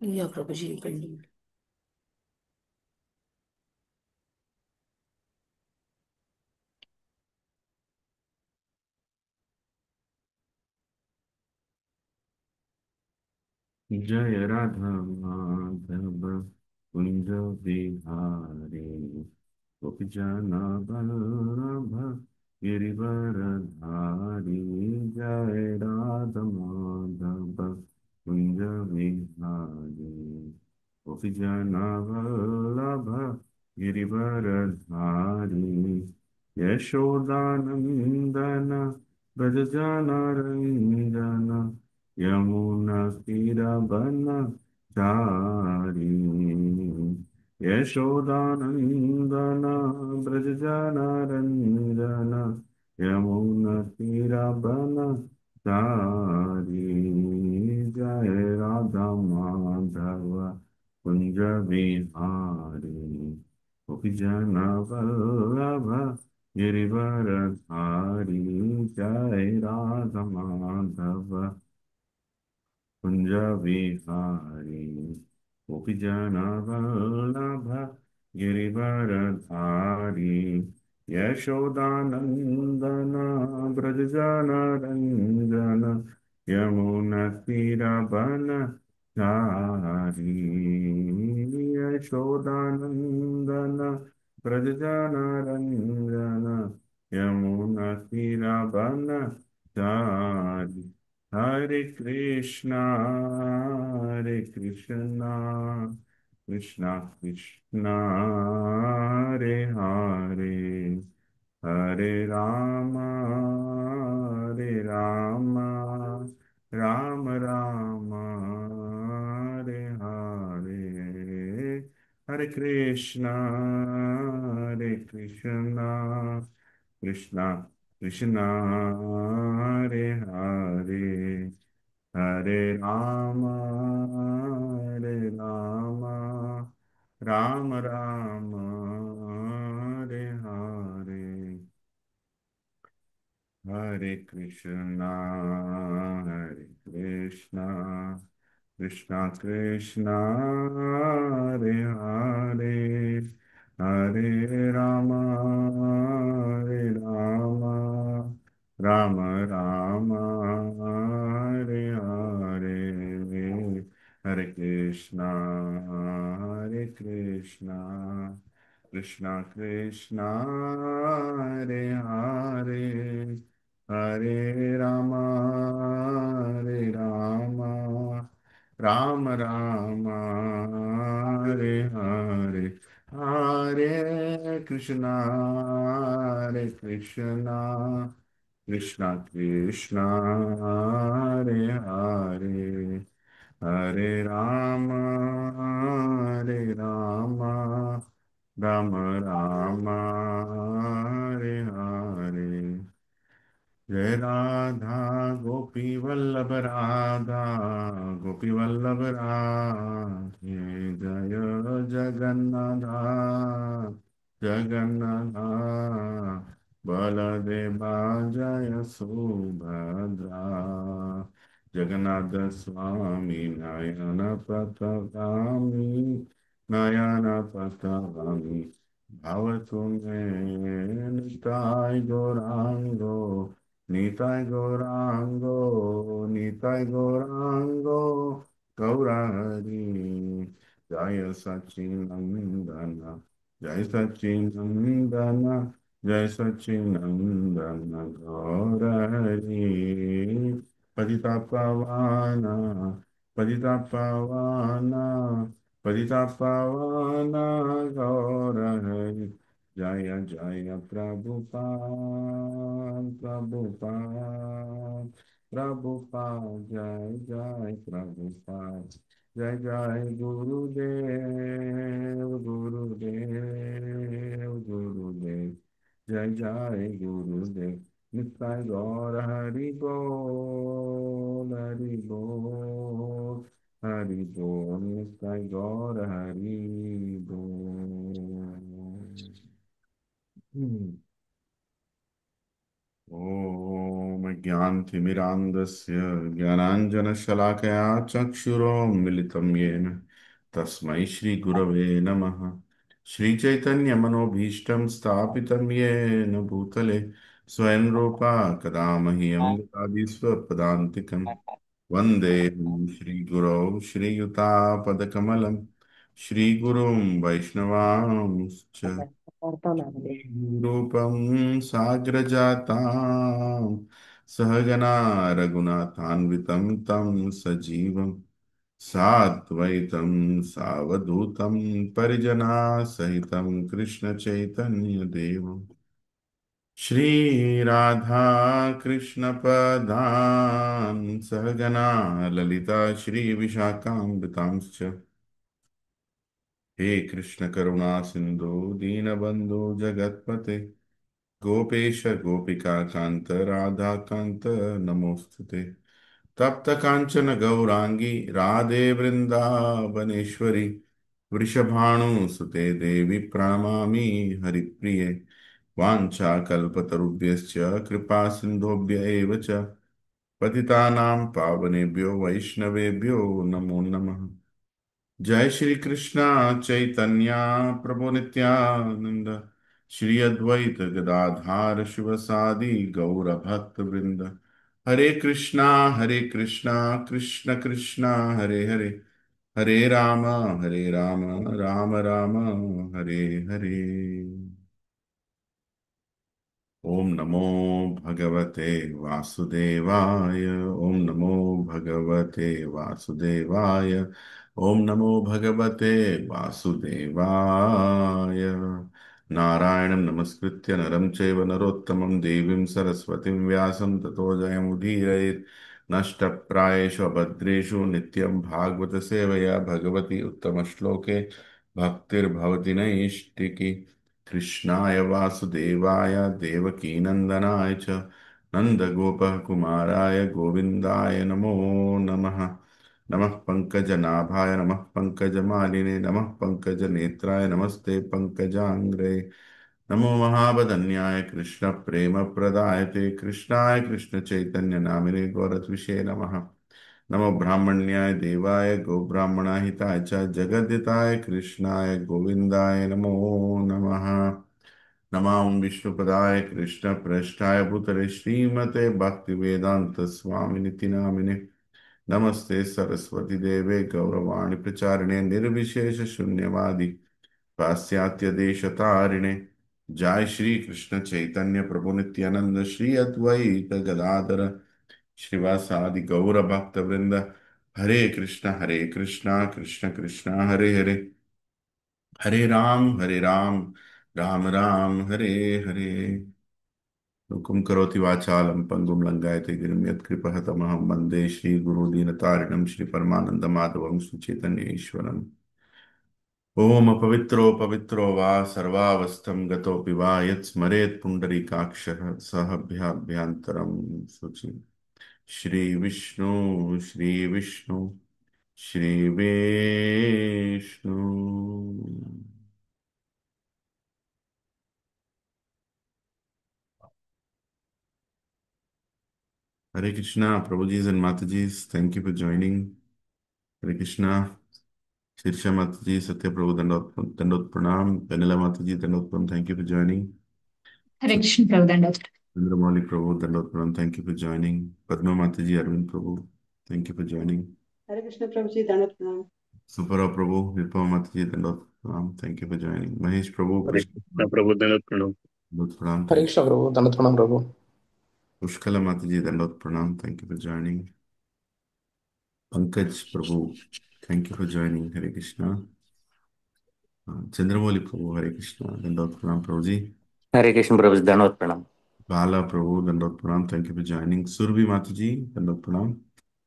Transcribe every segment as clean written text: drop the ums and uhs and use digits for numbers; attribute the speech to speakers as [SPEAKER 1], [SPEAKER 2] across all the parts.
[SPEAKER 1] या प्रभु जी कंटिन्यू।
[SPEAKER 2] जय राधा माधव कुंज बिहारी गोपी जन वल्लभ गिरिवरधारी। जय राधा माधव कुंज बिहारी गोपी जन वल्लभ गिरिवरधारी। यशोदानंदन ब्रज जन रंजन यमुना तीरवनचारी। यशोदानंदन ब्रज रंजन यमुना तीरवनचारी। जय राधा माधव कुंज विहारी गोपी जन वल्लभ गिरिवरधारी। जय राधा माधव कुंज विहारी गोपी जन वल्लभ गिरिवरधारी। यशोदानंदन ब्रज जन रंजन यमुना तीरवनचारी। यशोदानंदन ब्रज जन Ranjan Yamuna तीरवनचारी। Hare Krishna, Hare Krishna, Krishna Krishna, Hare Hare, Hare Rama, Hare Rama, Rama Rama, Hare Hare, Hare Krishna, Hare Krishna, Krishna Krishna, Hare Hare, Hare Rama, Hare Rama, Rama Rama, Hare Hare, Hare Krishna, Hare Krishna, Krishna Krishna, Hare Hare, Hare Rama, Hare Rama, Rama Rama, Hare Hare, Hare Krishna, Hare Krishna, Krishna Krishna, Hare Hare, Hare Rama, Hare Rama, Rama Rama, Hare Hare, Hare Krishna, Hare Krishna, Krishna Krishna, Hare Hare, Hare Rama, Hare Rama, Rama Rama, Hare Hare. जय राधा गोपी वल्लभ राधा गोपी वल्लभ राधे। जय जगन्नाथ जगन्नाथ बलदेवा जय सुभद्रा। जगन्नाथ स्वामी नयन पथगामी नयन पथगामी भाव तुम्हें निताय गौरांगो निताय गौरांगो निताय गौरांगो गौराहरि। जय सच्चिनंदन जय सच्चिनंदन जय सच्चिनंदन गौरहरि। पतिता पावाना पतिता पावाना पतिता पावाना गौरहरि। जय जय प्रभुपाद प्रभुपाद प्रभुपाद जय जय प्रभुपाद। जय जय गुरुदेव गुरुदेव गुरुदेव जय जय गुरुदेव। निताय गौर हरि बोल हरि बोल हरि बोल निताय गौर हरि बोल। ओम ज्ञानतिमिरान्धस्य ज्ञानाञ्जनशलाकया चक्षुरोन्मिलितं येन तस्मै श्रीगुरवे नमः। श्रीचैतन्यमनोभीष्टं स्थापितं येन भूतले स्वयं रूपा कदा मह्यं ददाति स्वपदान्तिकं। वन्देऽहं श्रीगुरौ श्रीयुतापदकमलं श्रीगुरुं वैष्णवांश्च रूपं साग्रजातां सहगना रघुनाथान्वितं तं सजीवं साद्वैतं सावधूतं परिजनासहितं कृष्णचैतन्यदेवं श्रीराधा कृष्णपदान् सहगना ललिता श्रीविशाखान्वितांश्च हे कृष्ण करुणा सिंधु दीनबंधु जगतपते गोपेश गोपिका कांत राधा कांत नमोस्तुते तप्त कांचन गौरांगी राधे वृंदावनेश्वरी वृषभानुसुते देवी प्रणमामि हरिप्रिये वाञ्छाकल्पतरुभ्यश्च कृपा सिन्धुभ्य एव च पतितानां पावनेभ्यो वैष्णवेभ्यो नमो नमः। जय श्री कृष्णा चैतन्य प्रभु नित्यानंद श्री अद्वैत गदाधार शिवसादि गौर भक्त वृंद हरे कृष्णा कृष्ण कृष्णा हरे हरे हरे राम राम राम हरे हरे। ओम नमो भगवते वासुदेवाय। ओम नमो भगवते वासुदेवाय। ओम नमो भगवते वासुदेवाय। नारायणं नमस्कृत्य नरं चैव नरोत्तमं देवीं सरस्वतीं व्यासं ततो जयमुदीरयेत्। नष्टप्रायेषु अभद्रेषु नित्यं भागवत सेवया भगवती उत्तमश्लोके भक्तिर्भवति नैष्टिकी। कृष्णाय वासुदेवाय देवकीनन्दनाय च नन्दगोपकुमाराय गोविन्दाय नमो नमः। नमः पङ्कजनाभाय नमः पङ्कजमालिने नमः पङ्कजनेत्राय नमस्ते पङ्कजाङ्ग्रे। नमो महावदन्याय कृष्णप्रेमप्रदायते कृष्णाय कृष्णचैतन्यनामिने गौरत्विषे नमः। नमो ब्राह्मण्याय देवाय गोब्राह्मणाहिताय च जगद्दिताय कृष्णाय गोविन्दाय नमो नमः। नमामि विष्णुपदाय कृष्णप्रेष्ठाय भूतले श्रीमते भक्तिवेदान्त स्वामिनिति नामिने। नमस्ते सरस्वती देवे गौरवाणी प्रचारिणे निर्विशेष शून्यवादी पाश्चात्य देशतारिणे। जय श्री कृष्ण चैतन्य प्रभु नित्यानंद श्री अद्वैत गदाधर श्रीवासादि गौर भक्त वृंद। हरे कृष्णा कृष्ण कृष्णा हरे हरे हरे राम राम राम हरे हरे। हुकुम करोति वाचालं पंगुं लंघयते गिरिं यत्कृपहतमहं वन्दे श्रीगुरुदीनतारिणं श्रीपरमानन्दमाधवं श्रीचैतन्य ईश्वरम्। ओम पवित्रो पवित्रो वा सर्वावस्थं गतोऽपि वा यत्स्मरेत् पुण्डरीकाक्षः सह शुचि। श्री विष्णु श्री विष्णु। हरे कृष्णा प्रभु जी एंड माता जी, thank you for joining. Hare Krishna शीर्षा माता जी, सत्य प्रभु दंडोत दंडोत प्रणाम। पेनिला माता जी दंडोत प्रणाम, thank you for joining.
[SPEAKER 1] Hare Krishna प्रभु दंडवत।
[SPEAKER 2] चंद्रमौली प्रभु दंडोत प्रणाम, thank you for joining. Padma माता जी, अरविंद प्रभु, thank you for joining.
[SPEAKER 3] Hare Krishna प्रभु जी दंडवत प्रणाम।
[SPEAKER 2] सुपरा प्रभु विपा माता जी दंडोत प्रणाम, thank you for joining. Mahesh प्रभु
[SPEAKER 4] हरे
[SPEAKER 2] कृष्ण
[SPEAKER 4] कृष्ण प्रभु दंडवत प्रणाम।
[SPEAKER 2] दंडोत प्रणाम,
[SPEAKER 5] हरे
[SPEAKER 2] थैंक
[SPEAKER 5] कृष्ण प्रभु दंडवत प्रणाम प्रभु।
[SPEAKER 2] यू। पुष्कला माता जी दंडोत प्रणाम, thank you for joining. Pankaj प्रभु, thank you for joining. Hare Krishna Chandramouli प्रभु, हरे कृष्णा दंडोत प्रणाम प्रभु जी।
[SPEAKER 6] हरे कृष्ण प्रभु जी, दंडवत प्रणाम।
[SPEAKER 2] बाला प्रभु दंडोत प्रणाम, thank you for joining. Surabhi माता जी दंडोत प्रणाम।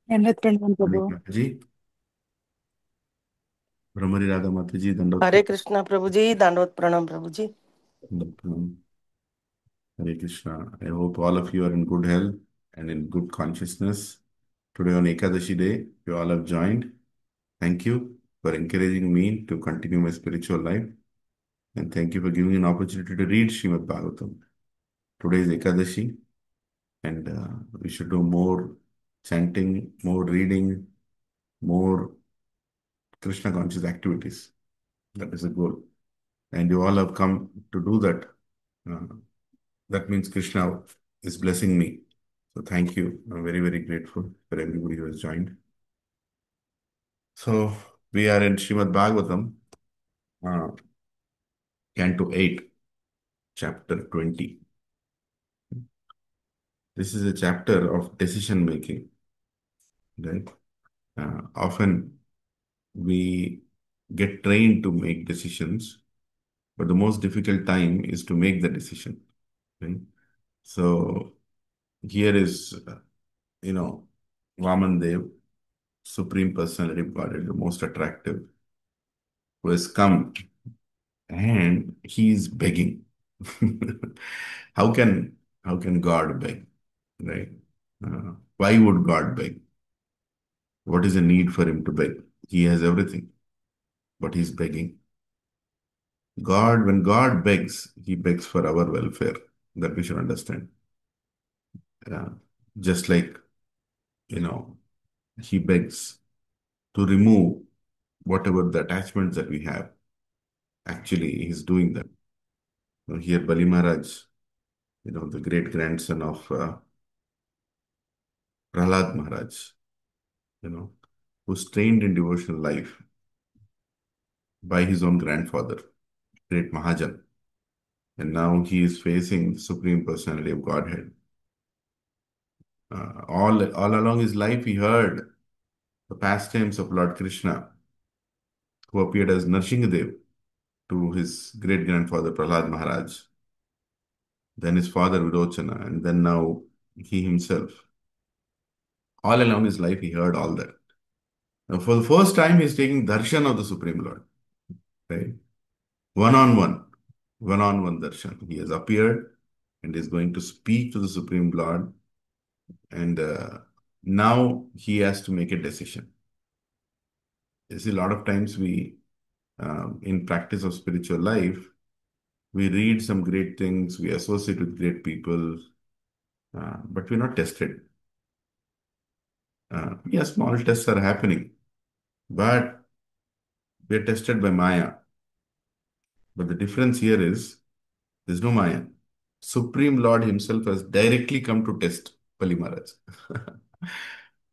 [SPEAKER 7] दंडवत प्रणाम प्रभु।
[SPEAKER 2] अनिका जी, ब्रह्मरी राधा माता जी दंडोत
[SPEAKER 8] हरे कृष्णा प्रभु जी दंडवत प्रणाम प्रभु जी।
[SPEAKER 2] प्रणाम। Hare Krishna. I hope all of you are in good health and in good consciousness. Today on Ekadashi day, you all have joined. Thank you for encouraging me to continue my spiritual life. And thank you for giving me an opportunity to read Srimad Bhagavatam. Today is Ekadashi. And we should do more chanting, more reading, more Krishna conscious activities. That is the goal. And you all have come to do that. Uh, that means Krishna is blessing me. So thank you. I'm very, very grateful for everybody who has joined. So we are in Srimad Bhagavatam, uh, Canto 8, chapter 20. This is a chapter of decision making, right? Often we get trained to make decisions, but the most difficult time is to make the decision, right? So here is, Vaman Dev, Supreme Personality of Godhead, the most attractive, who has come and he is begging. How can God beg, right? Why would God beg? What is the need for him to beg? He has everything, but he's begging. When God begs, he begs for our welfare. That we should understand. Uh, just like, you know, he begs to remove whatever the attachments that we have. Actually, he's doing that. Here, Bali Maharaj, the great grandson of Prahlad Maharaj, who's trained in devotional life by his own grandfather, great Mahajan. And now he is facing the Supreme Personality of Godhead. All along his life, he heard the pastimes of Lord Krishna, who appeared as Narsingadev to his great grandfather Prahlad Maharaj, then his father Virochana, and then now he himself. All along his life, he heard all that. Now, for the first time, he's taking darshan of the Supreme Lord, right? One-on-one darshan. He has appeared and is going to speak to the Supreme Lord, and now he has to make a decision. You see, a lot of times in practice of spiritual life, we read some great things, we associate with great people, but we're not tested. Yes, small tests are happening, but we're tested by Maya. But the difference here is there's no Maya. Supreme Lord himself has directly come to test Bali Maharaj.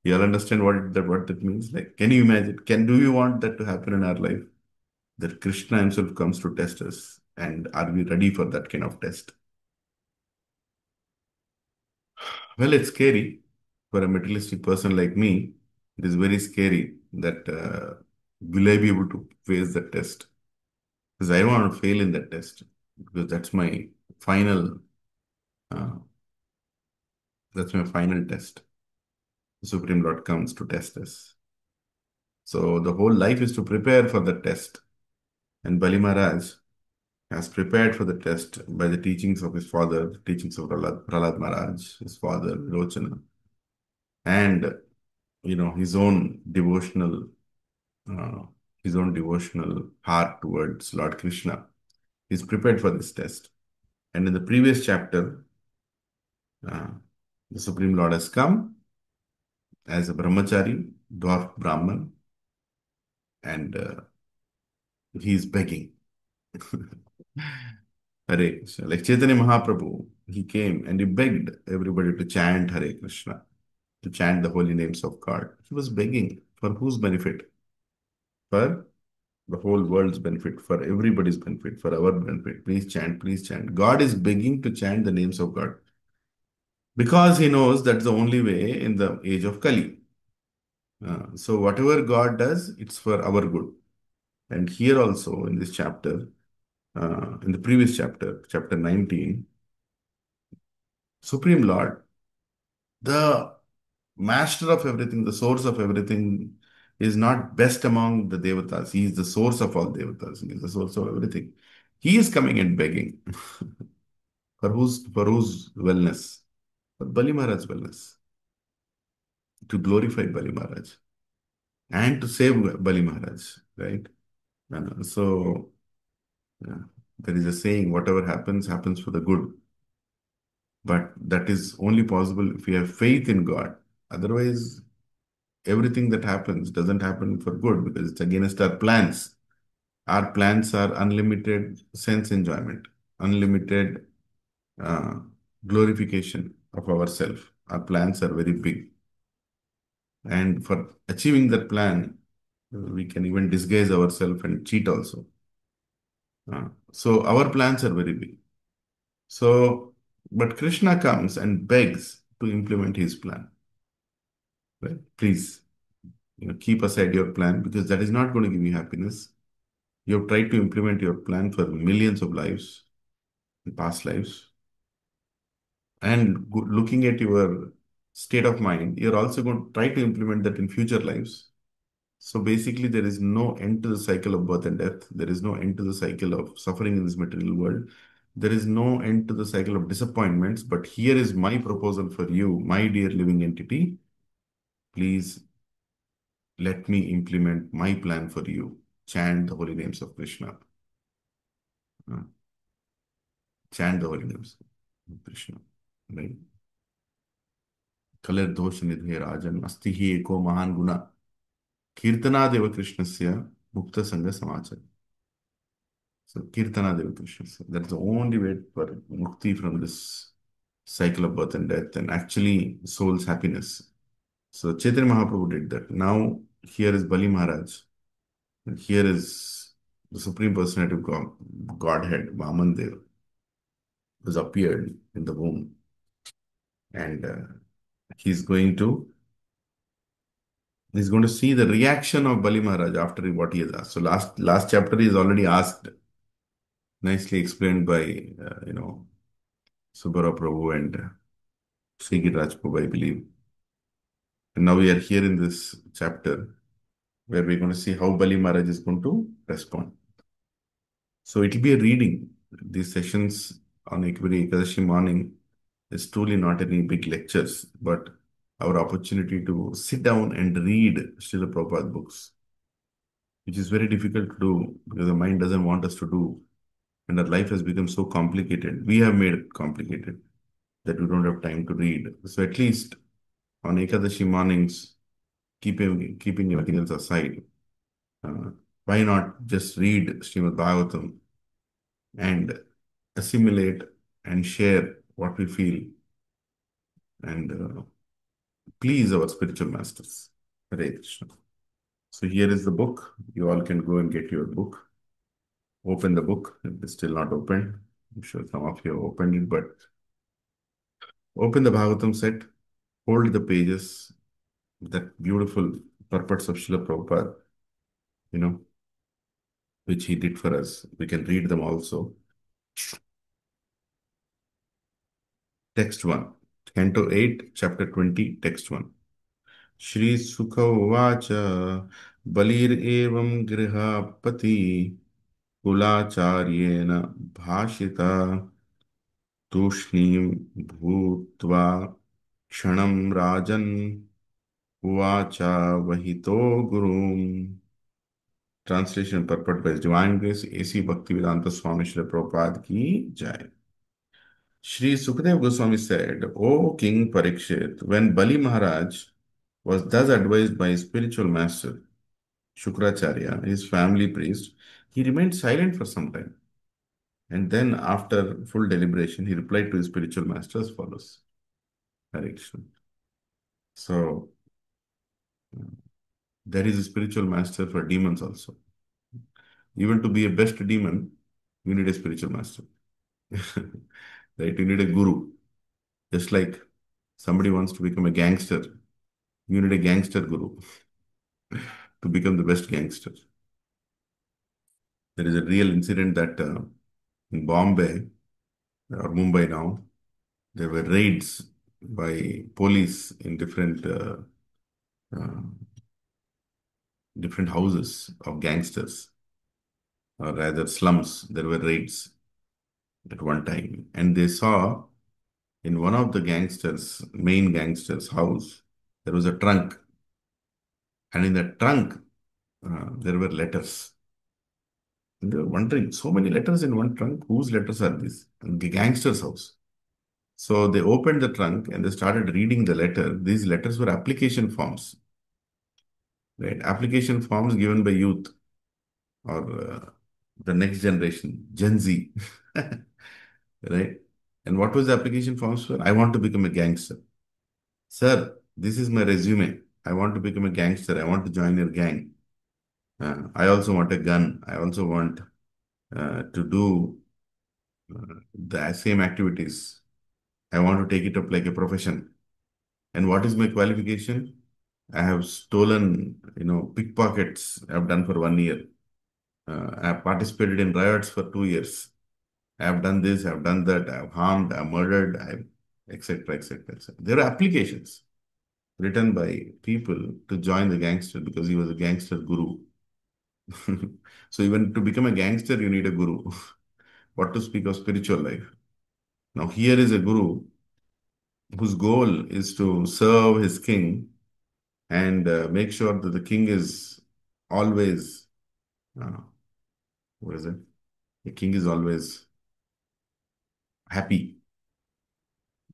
[SPEAKER 2] You all understand what that means? Like, can you imagine? Do you want that to happen in our life? That Krishna himself comes to test us, and are we ready for that kind of test? Well, it's scary for a materialistic person like me. It is very scary that will I be able to face the test? Because I don't want to fail in that test, because final uh, that's my final test. The Supreme Lord comes to test us. So the whole life is to prepare for the test. And Bali Maharaj has prepared for the test by the teachings of his father, the teachings of Prahlad Maharaj, his father, Virochana, and his own uh, devotional heart towards Lord Krishna. He's prepared for this test. And in the previous chapter, uh, the Supreme Lord has come as a brahmachari, dwarf Brahman, and he's begging. Hare Krishna. Like Chaitanya Mahaprabhu, he came and he begged everybody to chant Hare Krishna, to chant the holy names of God. He was begging for whose benefit? For the whole world's benefit, for everybody's benefit, for our benefit. Please chant, please chant. God is begging to chant the names of God because he knows that's the only way in the age of Kali. So whatever God does, it's for our good. And here also in this chapter, in the previous chapter, chapter 19, Supreme Lord, the master of everything, the source of everything, is not best among the devatas. He is the source of all devatas. He is the source of everything. He is coming and begging for whose wellness? For Bali Maharaj's wellness. To glorify Bali Maharaj and to save Bali Maharaj, right? So there is a saying, whatever happens, happens for the good. But that is only possible if we have faith in God. Otherwise, everything that happens doesn't happen for good because it's against our plans. Our plans are unlimited sense enjoyment, unlimited uh, glorification of ourselves. Our plans are very big. And for achieving that plan, we can even disguise ourselves and cheat also. So our plans are very big. So, but Krishna comes and begs to implement his plan. Right? Please, keep aside your plan because that is not going to give you happiness. You have tried to implement your plan for millions of lives, in past lives, and looking at your state of mind, you're also going to try to implement that in future lives. So basically, there is no end to the cycle of birth and death. There is no end to the cycle of suffering in this material world. There is no end to the cycle of disappointments. But here is my proposal for you, my dear living entity. Please let me implement my plan for you. Chant the holy names of Krishna. Uh, Chant the holy names of Krishna. Right? Kalir dosh nidhe rajan asti hi eko mahan guna. Kirtanadeva Krishnasya mukta sangha samachar. So Kirtanadeva Krishnasya. That's the only way for mukti from this cycle of birth and death and actually soul's happiness. So Chaitanya Mahaprabhu did that. Now here is Bali Maharaj. And here is the Supreme Personality of Godhead, Vaman Dev, who's appeared in the womb. And he's going to see the reaction of Bali Maharaj after what he has asked. So last chapter he is already asked, nicely explained by Subara Prabhu and Sri Giriraj Prabhu, I believe. And now we are here in this chapter where we're going to see how Bali Maharaj is going to respond. So it will be a reading. These sessions on every Ekadashi morning is truly not any big lectures, but our opportunity to sit down and read Srila Prabhupada books, which is very difficult to do because the mind doesn't want us to do. And our life has become so complicated. We have made it complicated that we don't have time to read. So at least on Ekadashi mornings, keeping everything else aside, why not just read Srimad Bhagavatam and assimilate and share what we feel and please our spiritual masters. Hare Krishna. So here is the book. You all can go and get your book. Open the book if it's still not open. I'm sure some of you have opened it, but open the Bhagavatam set, hold the pages, that beautiful purports of Srila Prabhupada, which he did for us. We can read them also. Text 1, Canto 8, Chapter 20, Text 1. Shri Sukha Uvacha Balir Evam Grihapati Kulacharyena Bhashita Tushnim Bhutva Kshanam Rajan Uvacha Vahito Gurum. Translation purport by His Divine Grace A.C. Bhaktivedanta Swami Srila Prabhupada ki Jai. Shri Sukadeva Goswami said, O King Parikshit, when Bali Maharaj was thus advised by his spiritual master, Shukracharya, his family priest, he remained silent for some time. And then, after full deliberation, he replied to his spiritual master as follows. Hare Krishna. So, there is a spiritual master for demons also. Even to be a best demon, you need a spiritual master. Right? You need a guru. Just like somebody wants to become a gangster, you need a gangster guru to become the best gangster. There is a real incident that in Bombay or Mumbai now, there were raids by police in uh, different houses of gangsters, or rather slums. There were raids at one time, and they saw in one of the main gangsters' house, there was a trunk, and in the trunk there were letters. And they were wondering, so many letters in one trunk, whose letters are these? In the gangster's house. So they opened the trunk and they started reading the letter. These letters were application forms, right? Application forms given by youth or the next generation, Gen Z, right? And what was the application forms for? I want to become a gangster. Sir, this is my resume. I want to become a gangster. I want to join your gang. I also want a gun. I also want to do the same activities. I want to take it up like a profession. And what is my qualification? I have stolen, pickpockets I've done for 1 year. I have participated in riots for 2 years. I have done this, I have done that, I have harmed, I have murdered, etc., etc., etc. There are applications written by people to join the gangster because he was a gangster guru. So even to become a gangster, you need a guru. What to speak of spiritual life? Now here is a guru whose goal is to serve his king and make sure that the king is always, uh, what is it? The king is always happy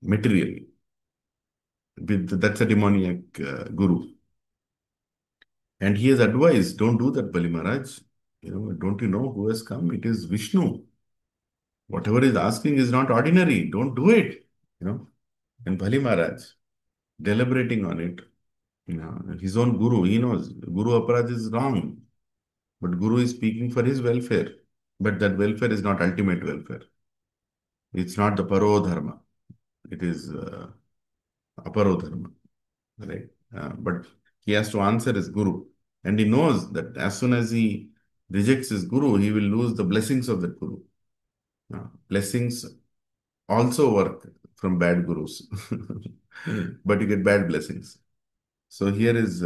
[SPEAKER 2] materially. That's a demoniac guru. And he has advised, don't do that, Bali Maharaj. Don't you know who has come? It is Vishnu. Whatever is asking is not ordinary. Don't do it. And Bali Maharaj, deliberating on it, his own guru, he knows Guru Aparad is wrong. But Guru is speaking for his welfare. But that welfare is not ultimate welfare. It's not the Paro Dharma. It is Aparo Dharma. Right? But he has to answer his Guru. And he knows that as soon as he rejects his Guru, he will lose the blessings of that Guru. Blessings also work from bad Gurus. But you get bad blessings. So here is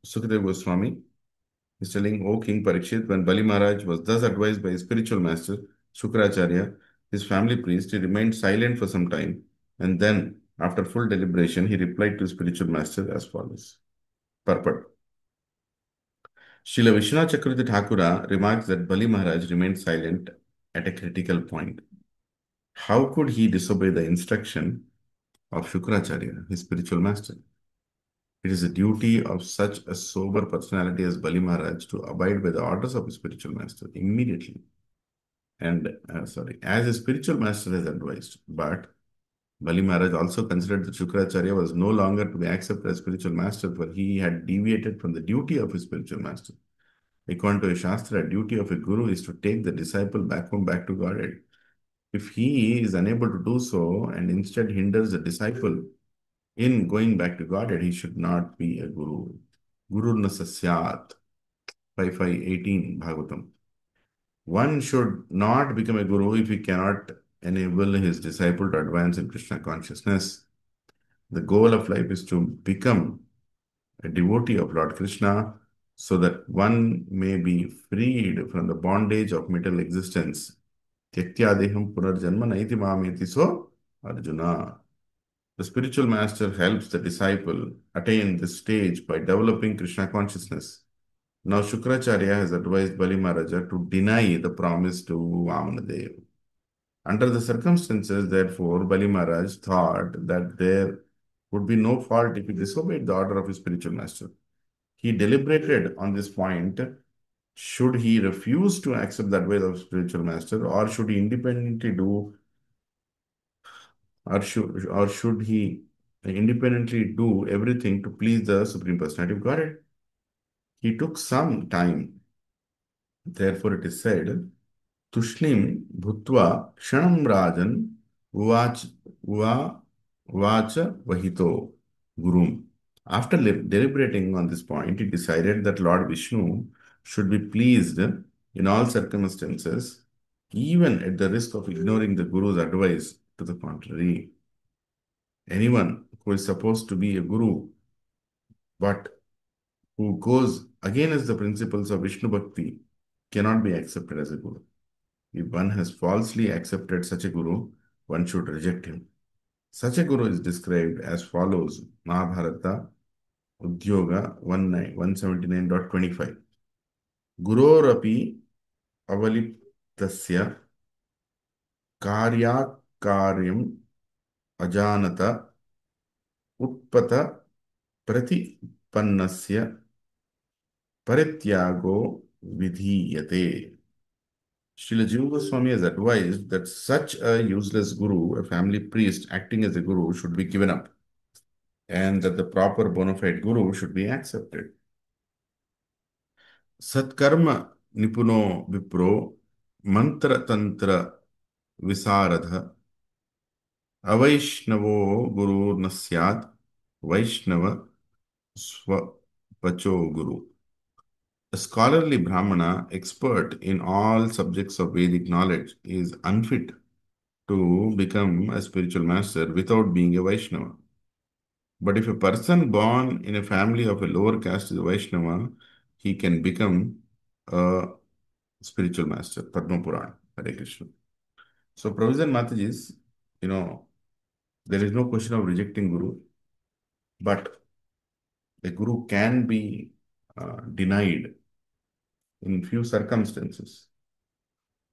[SPEAKER 2] Sukadeva Goswami. He's telling, O King Parikshit, when Bali Maharaj was thus advised by his spiritual master, Shukracharya, his family priest, he remained silent for some time. And then, after full deliberation, he replied to his spiritual master as follows. Purport. Srila Vishwanath Chakravarti Thakura remarks that Bali Maharaj remained silent at a critical point. How could he disobey the instruction of Shukracharya, his spiritual master? It is the duty of such a sober personality as Bali Maharaj to abide by the orders of his spiritual master immediately. And as a spiritual master has advised, but Bali Maharaj also considered that Shukracharya was no longer to be accepted as spiritual master, for he had deviated from the duty of his spiritual master. According to a Shastra, duty of a guru is to take the disciple back home, back to Godhead. If he is unable to do so and instead hinders the disciple in going back to Godhead, he should not be a guru. Guru na sasyat, 5.5.18 Bhagavatam. One should not become a guru if he cannot enable his disciple to advance in Krishna consciousness. The goal of life is to become a devotee of Lord Krishna so that one may be freed from the bondage of material existence. Tyaktya punarjanma naiti mameti so Arjuna. The spiritual master helps the disciple attain this stage by developing Krishna consciousness. Now Shukracharya has advised Bali Maharaja to deny the promise to Vamanadev. Under the circumstances, therefore, Bali Maharaj thought that there would be no fault if he disobeyed the order of his spiritual master. He deliberated on this point. Should he refuse to accept the advice of spiritual master, or should he independently do, or should he independently do everything to please the Supreme Personality of Godhead? He took some time. Therefore, it is said, Tushnim Bhutva Kshanam Rajan Vacha Vahito Gurum. After deliberating on this point, he decided that Lord Vishnu should be pleased in all circumstances, even at the risk of ignoring the Guru's advice to the contrary. Anyone who is supposed to be a Guru but who goes against the principles of Vishnu Bhakti cannot be accepted as a Guru. If one has falsely accepted such a Guru, one should reject him. Such a Guru is described as follows, Mahabharata, Udyoga 179.25. Gurorapi avaliptasya karyakaryam अजानत उत्पत प्रतिपन्नस्य परित्यागो विधीयते. Srila Jiva Goswami has advised that such a useless guru, a family priest acting as a guru, should be given up, and that the proper bona fide guru should be accepted. Satkarma nipuno vipro mantra tantra visaradha avaishnavo guru nasyad vaishnava swapacho guru. A scholarly Brahmana, expert in all subjects of Vedic knowledge, is unfit to become a spiritual master without being a Vaishnava. But if a person born in a family of a lower caste is a Vaishnava, he can become a spiritual master. Padma Puran, Hare Krishna. So, Prabhupada and Matajis, there is no question of rejecting Guru, but a Guru can be denied in few circumstances.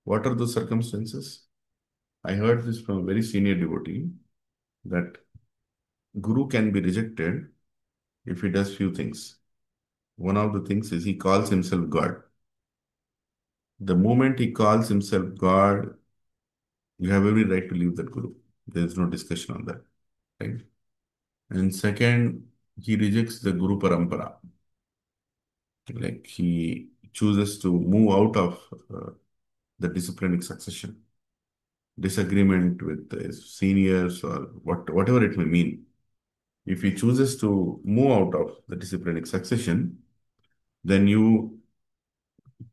[SPEAKER 2] What are those circumstances? I heard this from a very senior devotee that Guru can be rejected if he does few things. One of the things is he calls himself God. The moment he calls himself God, you have every right to leave that Guru. There is no discussion on that. Right? And second, he rejects the Guru Parampara. Like he chooses to move out of the disciplinic succession. Disagreement with his seniors or whatever it may mean. If he chooses to move out of the disciplinic succession, then you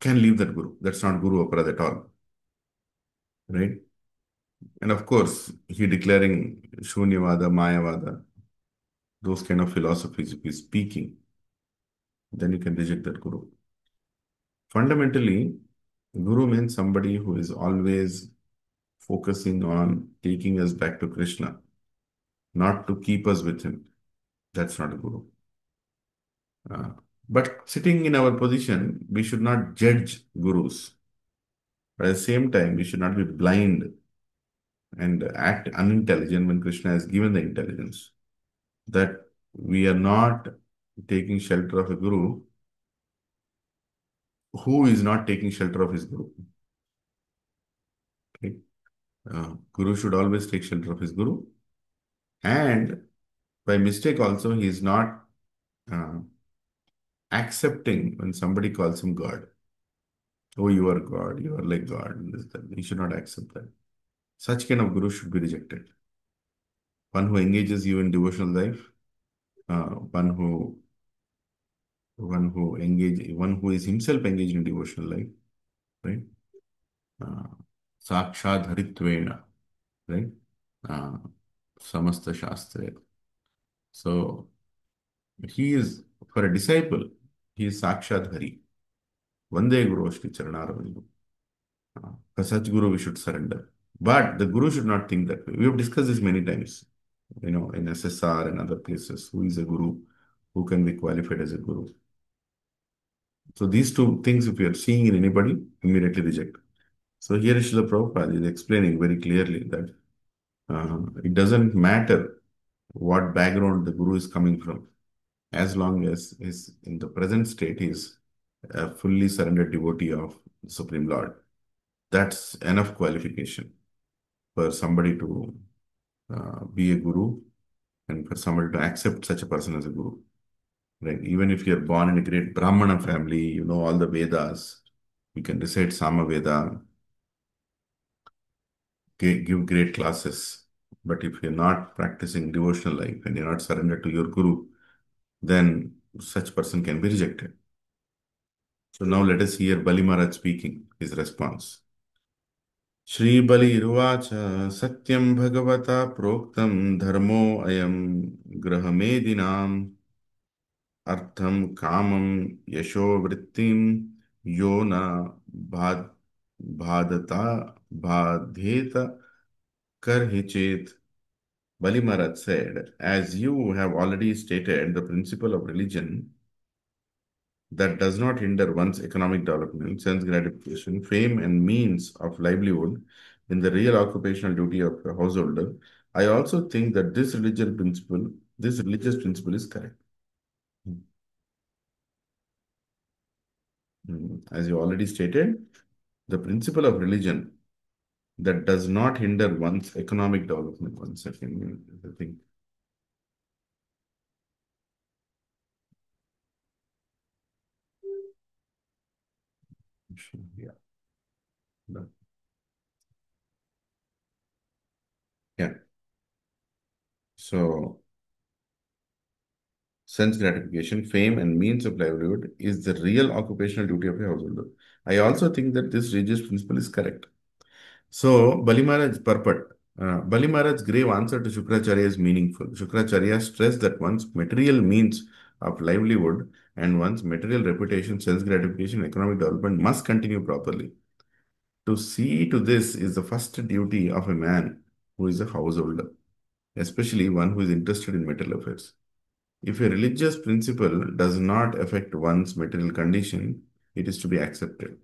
[SPEAKER 2] can leave that Guru. That's not Guru Aparad at all. Right? And of course, he declaring Shunyavada, Mayavada, those kind of philosophies, if he's speaking, then you can reject that Guru. Fundamentally, Guru means somebody who is always focusing on taking us back to Krishna, not to keep us with him. That's not a Guru. But sitting in our position, we should not judge Gurus. But at the same time, we should not be blind and act unintelligent when Krishna has given the intelligence. That we are not taking shelter of a Guru who is not taking shelter of his Guru. Okay? Guru should always take shelter of his Guru. And by mistake also, he is not accepting when somebody calls him God. Oh, you are God, you are like God. He should not accept that. Such kind of Guru should be rejected. One who engages you in devotional life, one who is himself engaged in devotional life, right? Sakshad Haritvena, right? Samasta Shastra. So he is, for a disciple, he is Sakshad Hari. Vande Guru Ashti Charanaravindam. For such Guru we should surrender. But the Guru should not think that way. We have discussed this many times, in SSR and other places. Who is a Guru? Who can be qualified as a Guru? So these two things, if you are seeing in anybody, immediately reject. So here Srila Prabhupada is explaining very clearly that it doesn't matter what background the Guru is coming from. As long as is in the present state, he is a fully surrendered devotee of the Supreme Lord. That's enough qualification for somebody to be a Guru and for somebody to accept such a person as a Guru. Right? Even if you're born in a great Brahmana family, you know all the Vedas, you can recite Sama Veda, give great classes. But if you're not practicing devotional life and you're not surrendered to your Guru, then such person can be rejected. So now let us hear Bali Maharaj speaking, his response. Shri Bali Ruvacha Satyam Bhagavata Proktam Dharmo Ayam Grahamedinam Artham Kamam Yasho Vrittim Yona Bhadata Bhadheta Karhichet. Bali Maharaj said, as you have already stated, the principle of religion that does not hinder one's economic development, sense gratification, fame, and means of livelihood in the real occupational duty of a householder I also think that this religious principle is correct. As you already stated, the principle of religion that does not hinder one's economic development. One second, I think. Yeah. Done. Yeah. So, sense gratification, fame, and means of livelihood is the real occupational duty of a householder. I also think that this religious principle is correct. So, Bali Maharaj's grave answer to Shukracharya is meaningful. Shukracharya stressed that one's material means of livelihood and one's material reputation, sense gratification, economic development must continue properly. To see to this is the first duty of a man who is a householder, especially one who is interested in material affairs. If a religious principle does not affect one's material condition, it is to be accepted.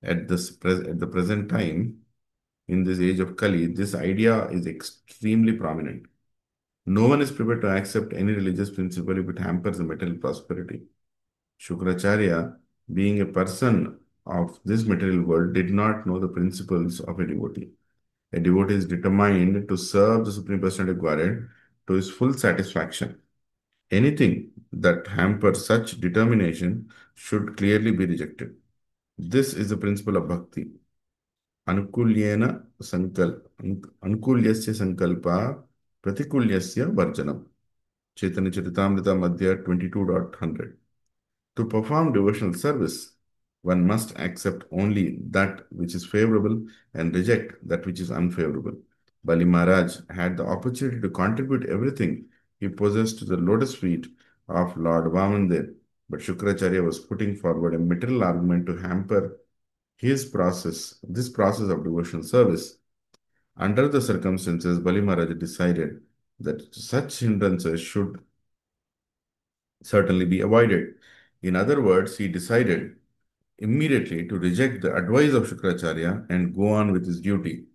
[SPEAKER 2] At the present time, in this age of Kali, this idea is extremely prominent. No one is prepared to accept any religious principle if it hampers the material prosperity. Shukracharya, being a person of this material world, did not know the principles of a devotee. A devotee is determined to serve the Supreme Personality of Godhead to his full satisfaction. Anything that hampers such determination should clearly be rejected. This is the principle of bhakti. अनुकूल्येन अनुकूल्यस्य संकल्पा प्रतिकूल्यस्य वर्जनम. Chaitanya Charitamrita Madhya 22.100. To perform devotional service, one must accept only that which is favorable and reject that which is unfavorable. Bali Maharaj had the opportunity to contribute everything he possessed to the lotus feet of Lord Vamandev, but Shukracharya was putting forward a material argument to hamper this process of devotional service. Under the circumstances, Bali Maharaj decided that such hindrances should certainly be avoided. In other words, he decided immediately to reject the advice of Shukracharya and go on with his duty.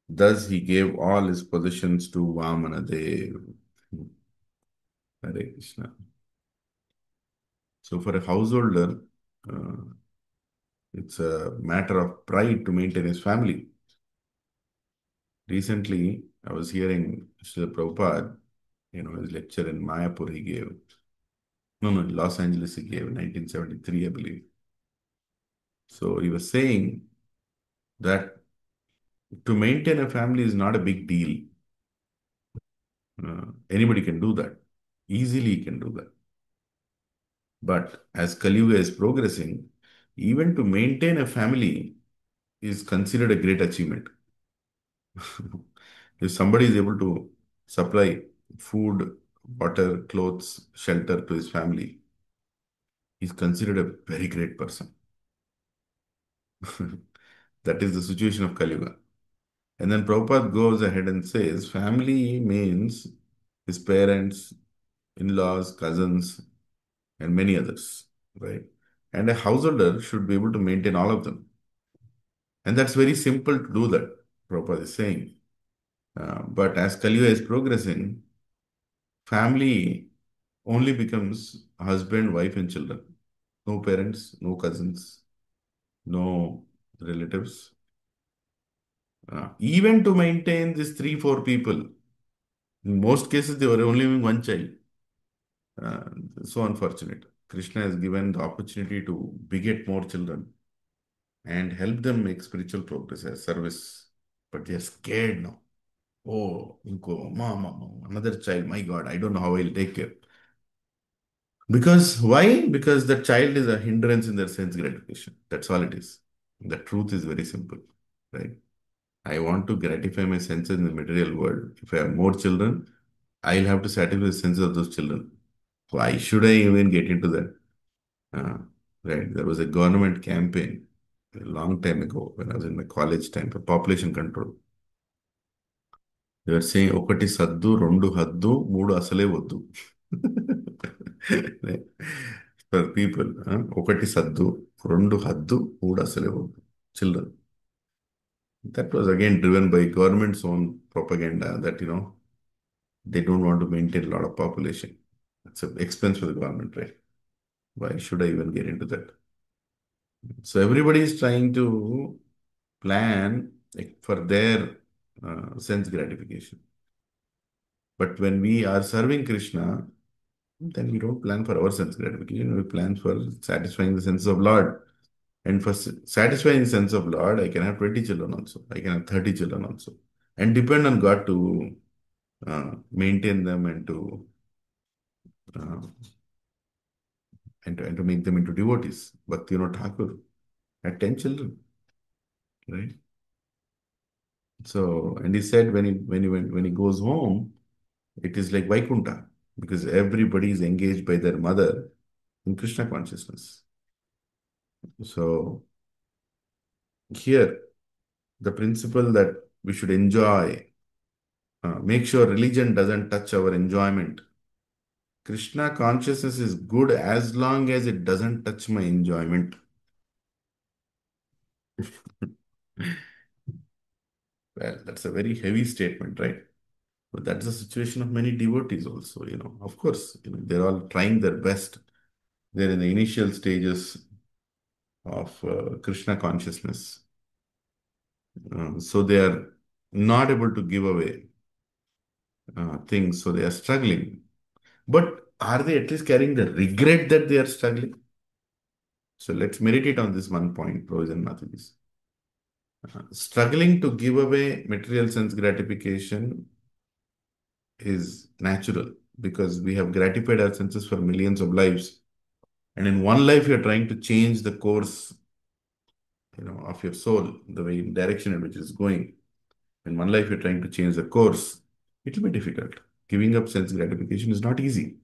[SPEAKER 2] Thus, he gave all his possessions to Vamanadev. Hare Krishna. So, for a householder, uh, it's a matter of pride to maintain his family. Recently, I was hearing Srila Prabhupada, his lecture in Mayapur he gave. No, in Los Angeles he gave, 1973, I believe. So he was saying that to maintain a family is not a big deal. Anybody can do that. Easily can do that. But as Kali Yuga is progressing, even to maintain a family is considered a great achievement. If somebody is able to supply food, water, clothes, shelter to his family, he's considered a very great person. That is the situation of Kali Yuga. And then Prabhupada goes ahead and says family means his parents, in-laws, cousins, and many others, right? And a householder should be able to maintain all of them. And that's very simple to do that, Prabhupada is saying. But as Kali Yuga is progressing, family only becomes husband, wife, and children. No parents, no cousins, no relatives. Even to maintain these three, four people, in most cases, they were only having one child. Uh, so unfortunate. Krishna has given the opportunity to beget more children and help them make spiritual progress as service. But they are scared now. Oh, mama, another child, my God, I don't know how I'll take care. Because why? Because the child is a hindrance in their sense gratification. That's all it is. The truth is very simple, right? I want to gratify my senses in the material world. If I have more children, I'll have to satisfy the senses of those children. Why should I even get into that? Uh, right? There was a government campaign a long time ago when I was in my college time for population control. They were saying ఒకటి సద్దు రెండు హద్దు మూడు అసలే వద్దు. For people, ఒకటి సద్దు రెండు హద్దు మూడు అసలే వద్దు. Children. That was again driven by government's own propaganda that, they don't want to maintain a lot of population. It's an expense for the government, right? Why should I even get into that? So everybody is trying to plan like, for their sense gratification. But when we are serving Krishna, then we don't plan for our sense gratification. We plan for satisfying the sense of Lord. And for satisfying the sense of Lord, I can have 20 children also. I can have 30 children also. And depend on God to maintain them uh, and to make them into devotees. Bhakti Thakur had 10 children, right? So, and he said when he goes home, it is like Vaikuntha because everybody is engaged by their mother in Krishna consciousness. So here, the principle that we should enjoy, make sure religion doesn't touch our enjoyment. Krishna consciousness is good as long as it doesn't touch my enjoyment. Well, that's a very heavy statement, right? But that's the situation of many devotees also, Of course, they're all trying their best. They're in the initial stages of Krishna consciousness. So they are not able to give away things, so they are struggling. But are they at least carrying the regret that they are struggling? So let's meditate on this one point, pros and Matavis. Struggling to give away material sense gratification is natural because we have gratified our senses for millions of lives. And in one life, you're trying to change the course, of your soul, the way direction in which it's going. In one life, you're trying to change the course. It will be difficult. Giving up sense gratification is not easy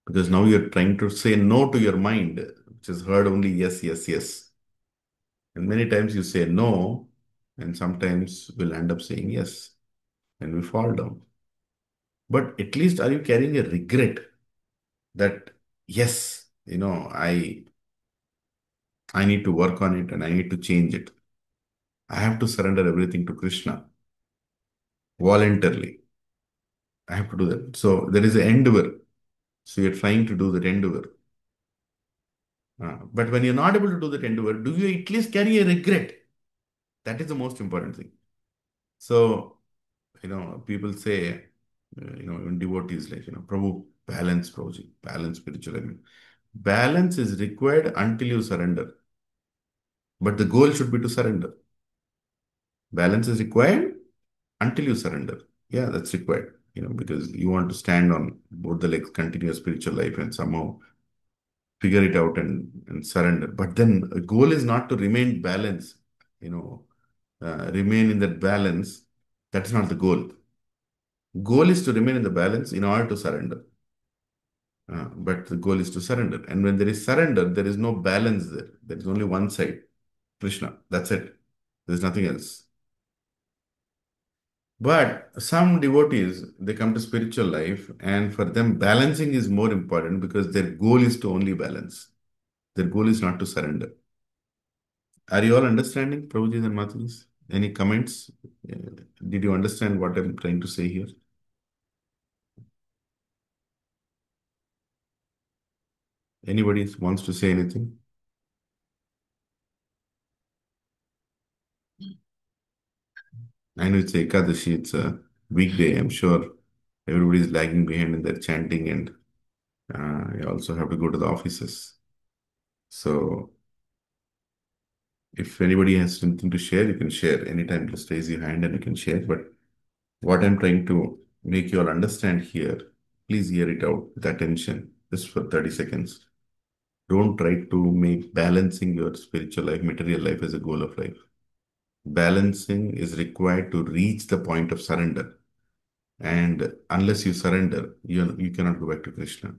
[SPEAKER 2] because now you're trying to say no to your mind, which has heard only yes, yes, yes. And many times you say no, and sometimes we'll end up saying yes, and we fall down. But at least are you carrying a regret that, yes, I need to work on it and I need to change it. I have to surrender everything to Krishna voluntarily. I have to do that. So there is an endeavor. So you're trying to do that endeavor. But when you're not able to do that endeavor, do you at least carry a regret? That is the most important thing. So, people say, in devotees like, Prabhu, balance, Prabhuji, balance spiritual. Balance is required until you surrender. But the goal should be to surrender. Balance is required until you surrender. Yeah, that's required, because you want to stand on both the legs, continue spiritual life and somehow figure it out and surrender. But then the goal is not to remain balanced, remain in that balance. That's not the goal. Goal is to remain in the balance in order to surrender. But the goal is to surrender. And when there is surrender, there is no balance there. There is only one side, Krishna. That's it. There's nothing else. But some devotees, they come to spiritual life, and for them, balancing is more important because their goal is to only balance. Their goal is not to surrender. Are you all understanding, Prabhuji and Matavis? Any comments? Did you understand what I'm trying to say here? Anybody wants to say anything? I know it's Ekadashi, it's a weekday. I'm sure everybody is lagging behind in their chanting, and you also have to go to the offices. So, if anybody has something to share, you can share anytime. Just raise your hand and you can share. But what I'm trying to make you all understand here, please hear it out with attention, just for 30 seconds. Don't try to make balancing your spiritual life, material life as a goal of life. Balancing is required to reach the point of surrender. And unless you surrender, you cannot go back to Krishna.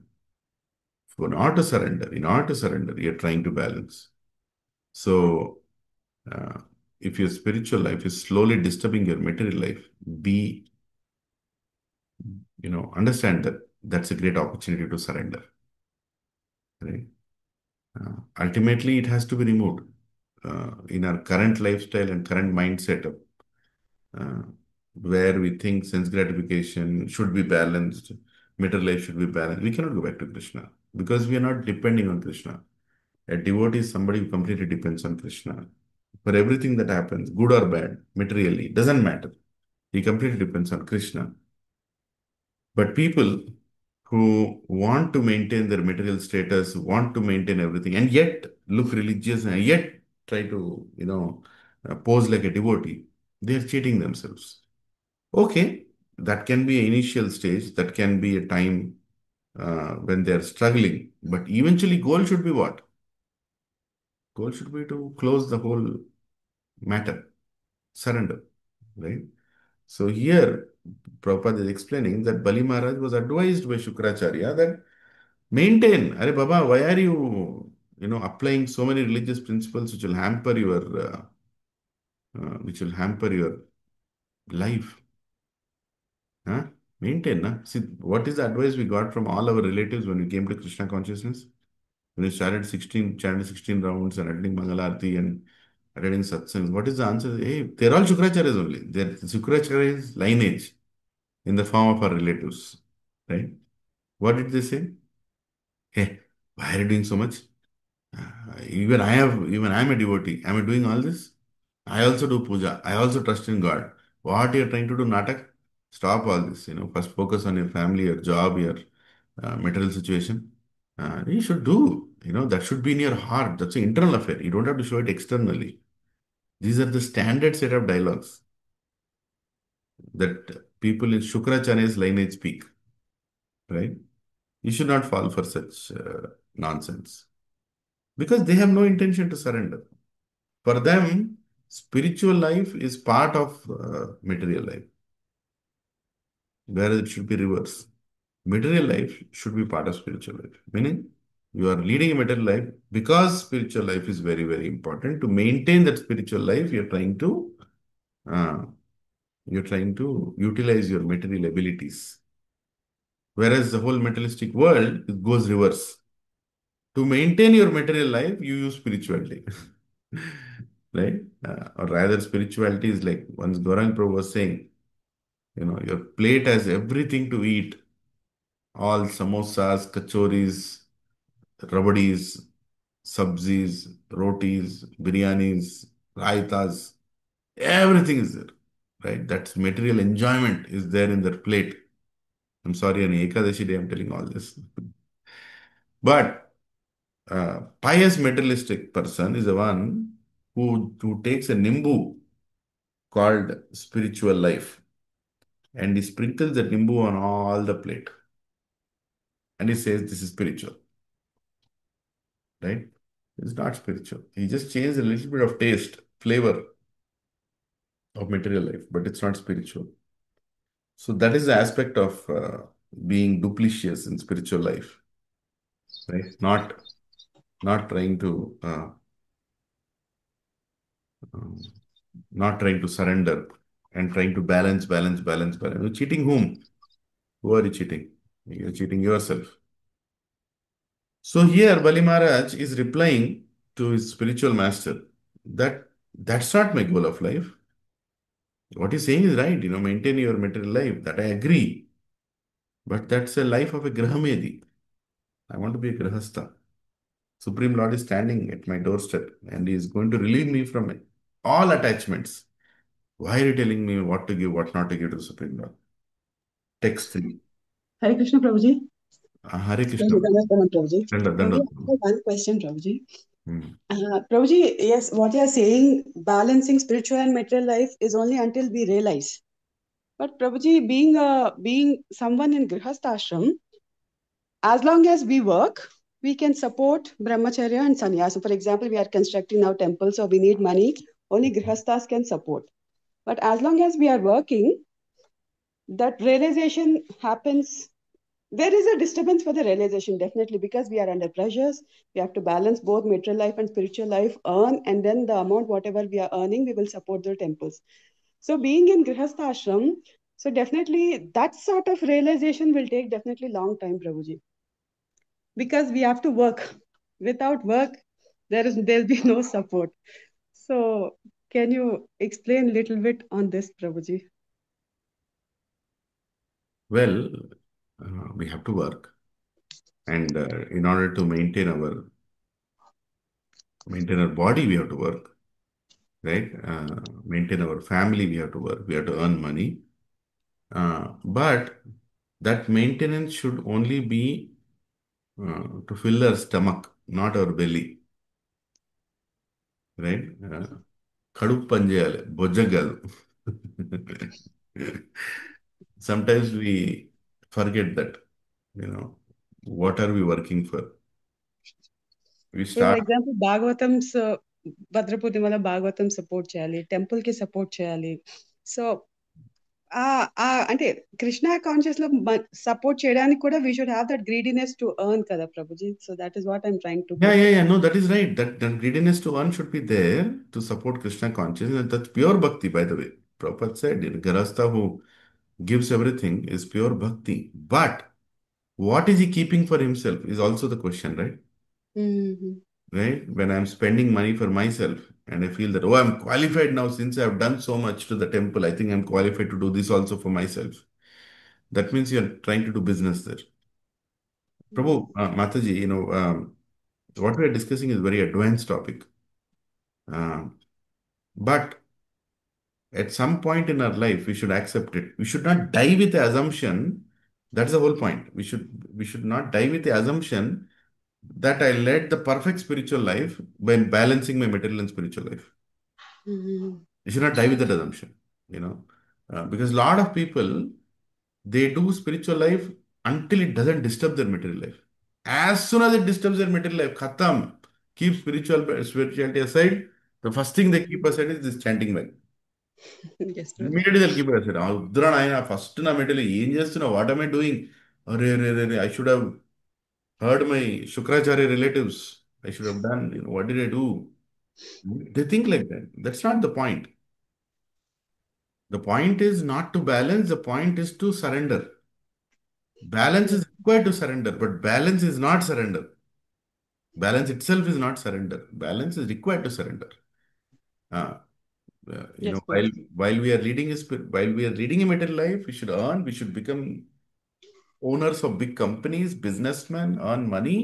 [SPEAKER 2] In order to surrender, you're trying to balance. So, uh, if your spiritual life is slowly disturbing your material life, understand that that's a great opportunity to surrender. Right? Ultimately, it has to be removed. in our current lifestyle and current mindset, uh, where we think sense gratification should be balanced, material life should be balanced, we cannot go back to Krishna because we are not depending on Krishna. A devotee is somebody who completely depends on Krishna. For everything that happens, good or bad, materially, doesn't matter. He completely depends on Krishna. But people who want to maintain their material status, want to maintain everything, and yet look religious and yet try to, pose like a devotee, they are cheating themselves. Okay, that can be an initial stage, that can be a time when they are struggling, but eventually goal should be what? Goal should be to close the whole matter, surrender, right? So here, Prabhupada is explaining that Bali Maharaj was advised by Shukracharya that maintain, Are Baba, why are you, applying so many religious principles which will hamper your life? Huh? Maintain, na? See, what is the advice we got from all our relatives when we came to Krishna consciousness? When we chanted 16 rounds and attending Mangalarti and attending satsangs, what is the answer? Hey, they're all Shukracharyas only. They're Shukracharya's lineage in the form of our relatives, right? What did they say? Hey, why are you doing so much? Even I'm a devotee. Am I doing all this? I also do puja. I also trust in God. What you're trying to do, Natak? Stop all this. First focus on your family, your job, your material situation. You should do. That should be in your heart. That's an internal affair. You don't have to show it externally. These are the standard set of dialogues that people in Shukracharya's lineage speak. Right? You should not fall for such nonsense because they have no intention to surrender. For them, spiritual life is part of material life, whereas it should be reverse. Material life should be part of spiritual life, meaning you are leading a material life because spiritual life is very, very important. To maintain that spiritual life, uh, you're trying to utilize your material abilities. Whereas the whole materialistic world, it goes reverse. To maintain your material life, you use spirituality. Right? Or rather, spirituality is like once Gaurang Prabhu was saying, your plate has everything to eat, all samosas, kachoris, rabadis, sabzis, rotis, biryanis, raitas, everything is there. Right? That's material enjoyment is there in their plate. I'm sorry, on Ekadashi day, I'm telling all this. But pious materialistic person is the one who takes a nimbu called spiritual life and he sprinkles the nimbu on all the plate and he says this is spiritual, right? It's not spiritual. He just changed a little bit of taste, flavor of material life, but it's not spiritual. So that is the aspect of being duplicitous in spiritual life, right? Not trying to um, not trying to surrender and trying to balance. You're cheating whom? Who are you cheating? You're cheating yourself. So here Bali Maharaj is replying to his spiritual master that that's not my goal of life. What he's saying is right, maintain your material life. That I agree. But that's a life of a Grahamedi. I want to be a Grahastha. Supreme Lord is standing at my doorstep and he is going to relieve me from all attachments. Why are you telling me what to give, what not to give to the Supreme Lord? Text 3.
[SPEAKER 3] Hare Krishna, Prabhuji.
[SPEAKER 2] Hare Krishna.
[SPEAKER 3] Prabhuji.
[SPEAKER 2] Danda.
[SPEAKER 3] Prabhuji, I have one question, Prabhuji.
[SPEAKER 2] Hmm.
[SPEAKER 3] Prabhuji, yes, what you are saying, balancing spiritual and material life is only until we realize. But Prabhuji, being someone in Grihastha ashram, as long as we work, we can support brahmacharya and sannyasa. For example, we are constructing now temples, so we need money. Only Grihasthas can support. But as long as we are working, that realization happens. There is a disturbance for the realization, definitely, because we are under pressures. We have to balance both material life and spiritual life, earn, and then the amount, whatever we are earning, we will support the temples. So being in Grihastha ashram, so definitely that sort of realization will take definitely long time, Prabhuji. Because we have to work. Without work, there'll be no support. So, can you explain a little bit on this, Prabhuji?
[SPEAKER 2] Well, we have to work, and in order to maintain our body, we have to work, right? Maintain our family, we have to work. We have to earn money. But that maintenance should only be to fill our stomach, not our belly, right? కడుపు పని చేయాలి బొజ్జ కాదు. Sometimes we forget that, what are we working for? We
[SPEAKER 3] For
[SPEAKER 2] start.
[SPEAKER 3] example, Bhagavatam's భద్రపూర్ణిమలో Bhagavatam support చేయాలి, temple కి support చేయాలి. So అంటే Krishna conscious లో సపోర్ట్ చేయడానికి కూడా we should have that greediness to earn కదా Prabhuji. So that is what I'm trying to
[SPEAKER 2] Yeah. No, that is right. That greediness to earn should be there to support Krishna consciousness. And that's pure bhakti, by the way. Prabhupada said, Garastha who gives everything is pure bhakti. But what is he keeping for himself is also the question, right? Right? When I'm spending money for myself and I feel that, I'm qualified now since I've done so much to the temple, I think I'm qualified to do this also for myself. That means you're trying to do business there. Prabhu, Mataji, what we are discussing is a very advanced topic. But at some point in our life, we should accept it. We should not die with the assumption. That's the whole point. We should not die with the assumption that I led the perfect spiritual life by balancing my material and spiritual life. You should not die with that assumption, because a lot of people, they do spiritual life until it doesn't disturb their material life. As soon as it disturbs their material life, khatam, keep spirituality aside. The first thing they keep aside is this chanting well.
[SPEAKER 3] Yes, brother.
[SPEAKER 2] Immediately they'll keep aside. Udran ayana first na material ఏం చేస్తున్నా? What am I doing? I should have heard my Shukracharya relatives. I should have done, what did I do? They think like that. That's not the point. The point is not to balance, the point is to surrender. Balance is required to surrender, but balance is not surrender. Balance itself is not surrender. Balance is required to surrender.
[SPEAKER 3] Yes,
[SPEAKER 2] While we are leading a material life, we should earn, we should become owners of big companies, businessmen, earn money.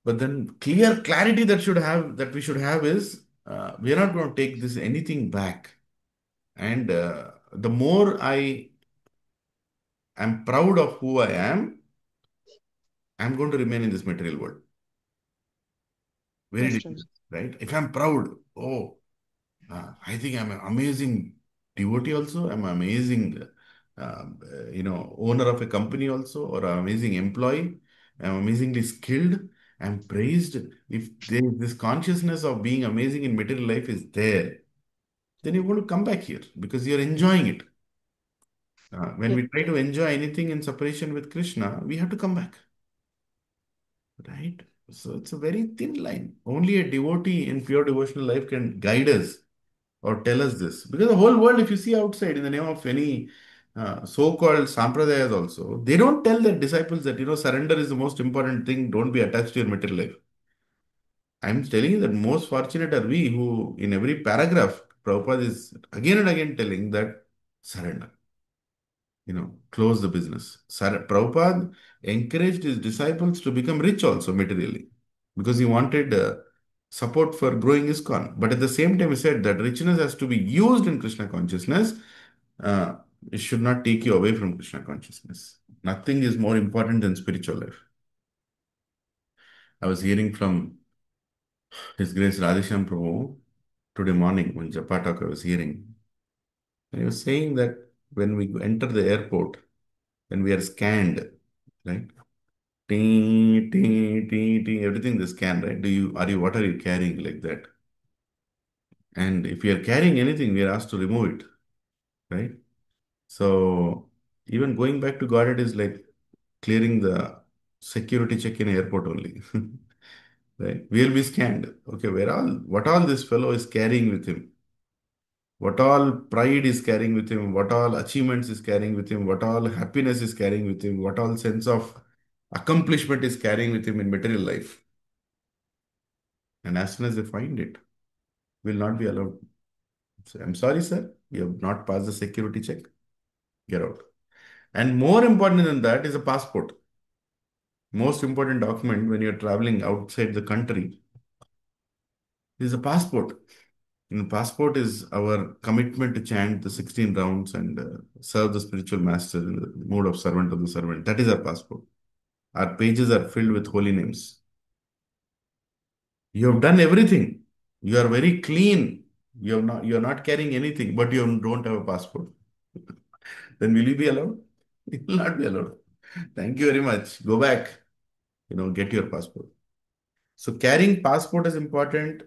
[SPEAKER 2] But then clarity that we should have is we are not going to take this anything back. And the more I am proud of who I am, I'm going to remain in this material world. Very
[SPEAKER 3] That's
[SPEAKER 2] difficult, right? If I'm proud, I think I'm an amazing devotee also. I'm an amazing, owner of a company also, or an amazing employee. I'm amazingly skilled. I'm praised. If there is this consciousness of being amazing in material life is there, then you want to come back here because you're enjoying it. When we try to enjoy anything in separation with Krishna, we have to come back. Right? So it's a very thin line. Only a devotee in pure devotional life can guide us or tell us this. Because the whole world, if you see outside in the name of any so-called sampradayas also, they don't tell their disciples that, surrender is the most important thing. Don't be attached to your material life. I'm telling you that most fortunate are we who, in every paragraph, Prabhupada is again and again telling that surrender. Close the business. Prabhupada encouraged his disciples to become rich also materially because he wanted support for growing ISKCON. But at the same time, he said that richness has to be used in Krishna consciousness. It should not take you away from Krishna consciousness. Nothing is more important than spiritual life. I was hearing from His Grace Radhesham Prabhu today morning when Japa talk I was hearing. And he was saying that when we enter the airport, when we are scanned, right? Ting, ting, ting, ting, everything they scan, right? What are you carrying like that? And if you are carrying anything, we are asked to remove it, right? So even going back to Godhead is like clearing the security check in airport only, right? We'll be scanned. Okay, what all this fellow is carrying with him? What all pride is carrying with him? What all achievements is carrying with him? What all happiness is carrying with him? What all sense of accomplishment is carrying with him in material life? And as soon as they find it, will not be allowed. So, I'm sorry, sir, you have not passed the security check. Get out. And more important than that is a passport. Most important document when you're traveling outside the country is a passport. And passport is our commitment to chant the 16 rounds and serve the spiritual master in the mode of servant of the servant. That is our passport. Our pages are filled with holy names. You have done everything. You are very clean. You are not carrying anything, but you don't have a passport. Then will you be allowed? You will not be allowed. Thank you very much. Go back. Get your passport. So carrying passport is important,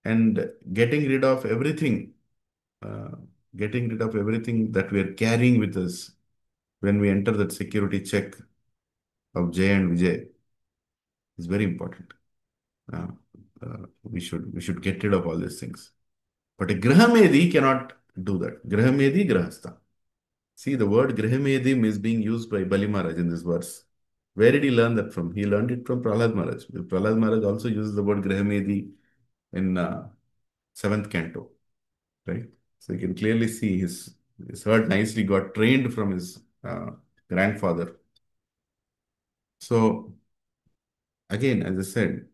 [SPEAKER 2] and getting rid of everything, uh, getting rid of everything that we are carrying with us when we enter that security check of Jay and Vijay is very important. Uh, we should get rid of all these things. But a Grahamedi cannot do that. Grahamedi, Grahastha. See, the word Grahamedim is being used by Bali Maharaj in this verse. Where did he learn that from? He learned it from Prahlad Maharaj. Prahlad Maharaj also uses the word Grahamedi in 7th canto, right? So you can clearly see his heart nicely got trained from his grandfather. So again, as I said,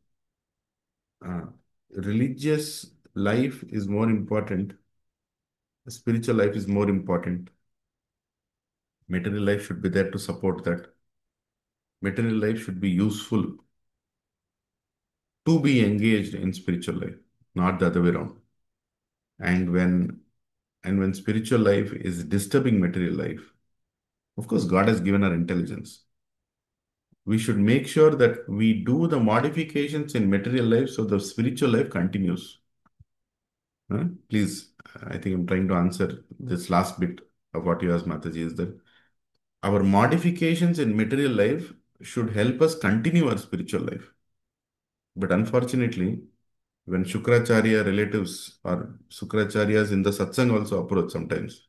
[SPEAKER 2] uh, religious life is more important. Spiritual life is more important. Material life should be there to support that. Material life should be useful to be engaged in spiritual life, not the other way around. And when spiritual life is disturbing material life, of course, God has given our intelligence. We should make sure that we do the modifications in material life so the spiritual life continues. Please, I think I'm trying to answer this last bit of what you asked, Mataji, is that our modifications in material life should help us continue our spiritual life. But unfortunately, when Shukracharya relatives or Shukracharyas in the satsang also approach sometimes,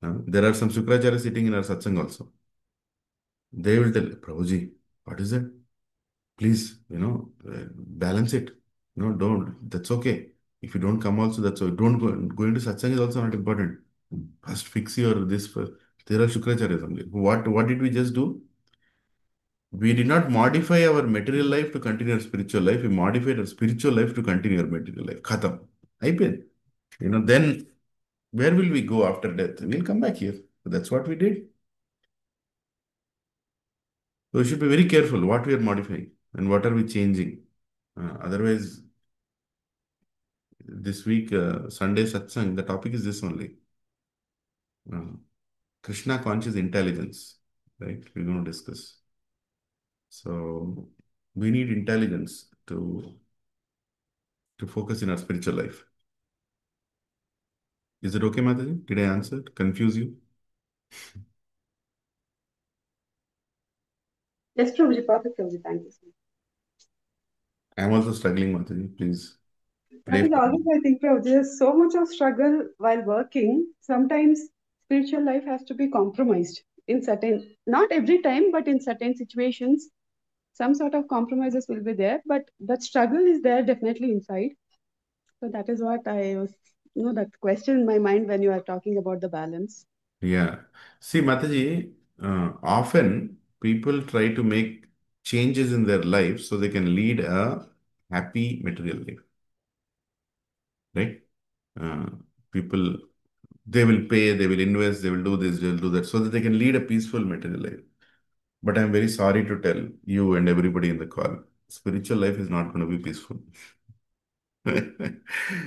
[SPEAKER 2] there are some Shukracharya sitting in our satsang also. They will tell, Prabhuji, what is it? Please, balance it. No, don't. That's okay. If you don't come also, that's okay. Don't go. Going to satsang is also not important. First fix your this first. There are Shukracharyas only. What did we just do? We did not modify our material life to continue our spiritual life. We modified our spiritual life to continue our material life. Khatam. IPL. Then where will we go after death? We'll come back here. That's what we did. So we should be very careful what we are modifying and what are we changing. Otherwise, this week, Sunday Satsang, the topic is this only. Krishna conscious intelligence, right? We're going to discuss. So we need intelligence to focus in our spiritual life. Is it okay, Mataji? Did I answer? Confuse you?
[SPEAKER 3] Yes, Prabhuji, perfect, Prabhuji. Thank you so much.
[SPEAKER 2] I'm also struggling, Mataji. Please
[SPEAKER 3] That
[SPEAKER 2] pray
[SPEAKER 3] is
[SPEAKER 2] for
[SPEAKER 3] always,
[SPEAKER 2] me.
[SPEAKER 3] I think, Prabhuji, there's so much of struggle while working. Sometimes spiritual life has to be compromised in certain, not every time, but in certain situations, some sort of compromises will be there. But that struggle is there definitely inside. So that is what I was, that question in my mind when you are talking about the balance.
[SPEAKER 2] Yeah. See, Mataji, often people try to make changes in their life so they can lead a happy material life, right? Uh, People, they will pay, they will invest, they will do this, they will do that, so that they can lead a peaceful material life. But I'm very sorry to tell you and everybody in the call, spiritual life is not going to be peaceful.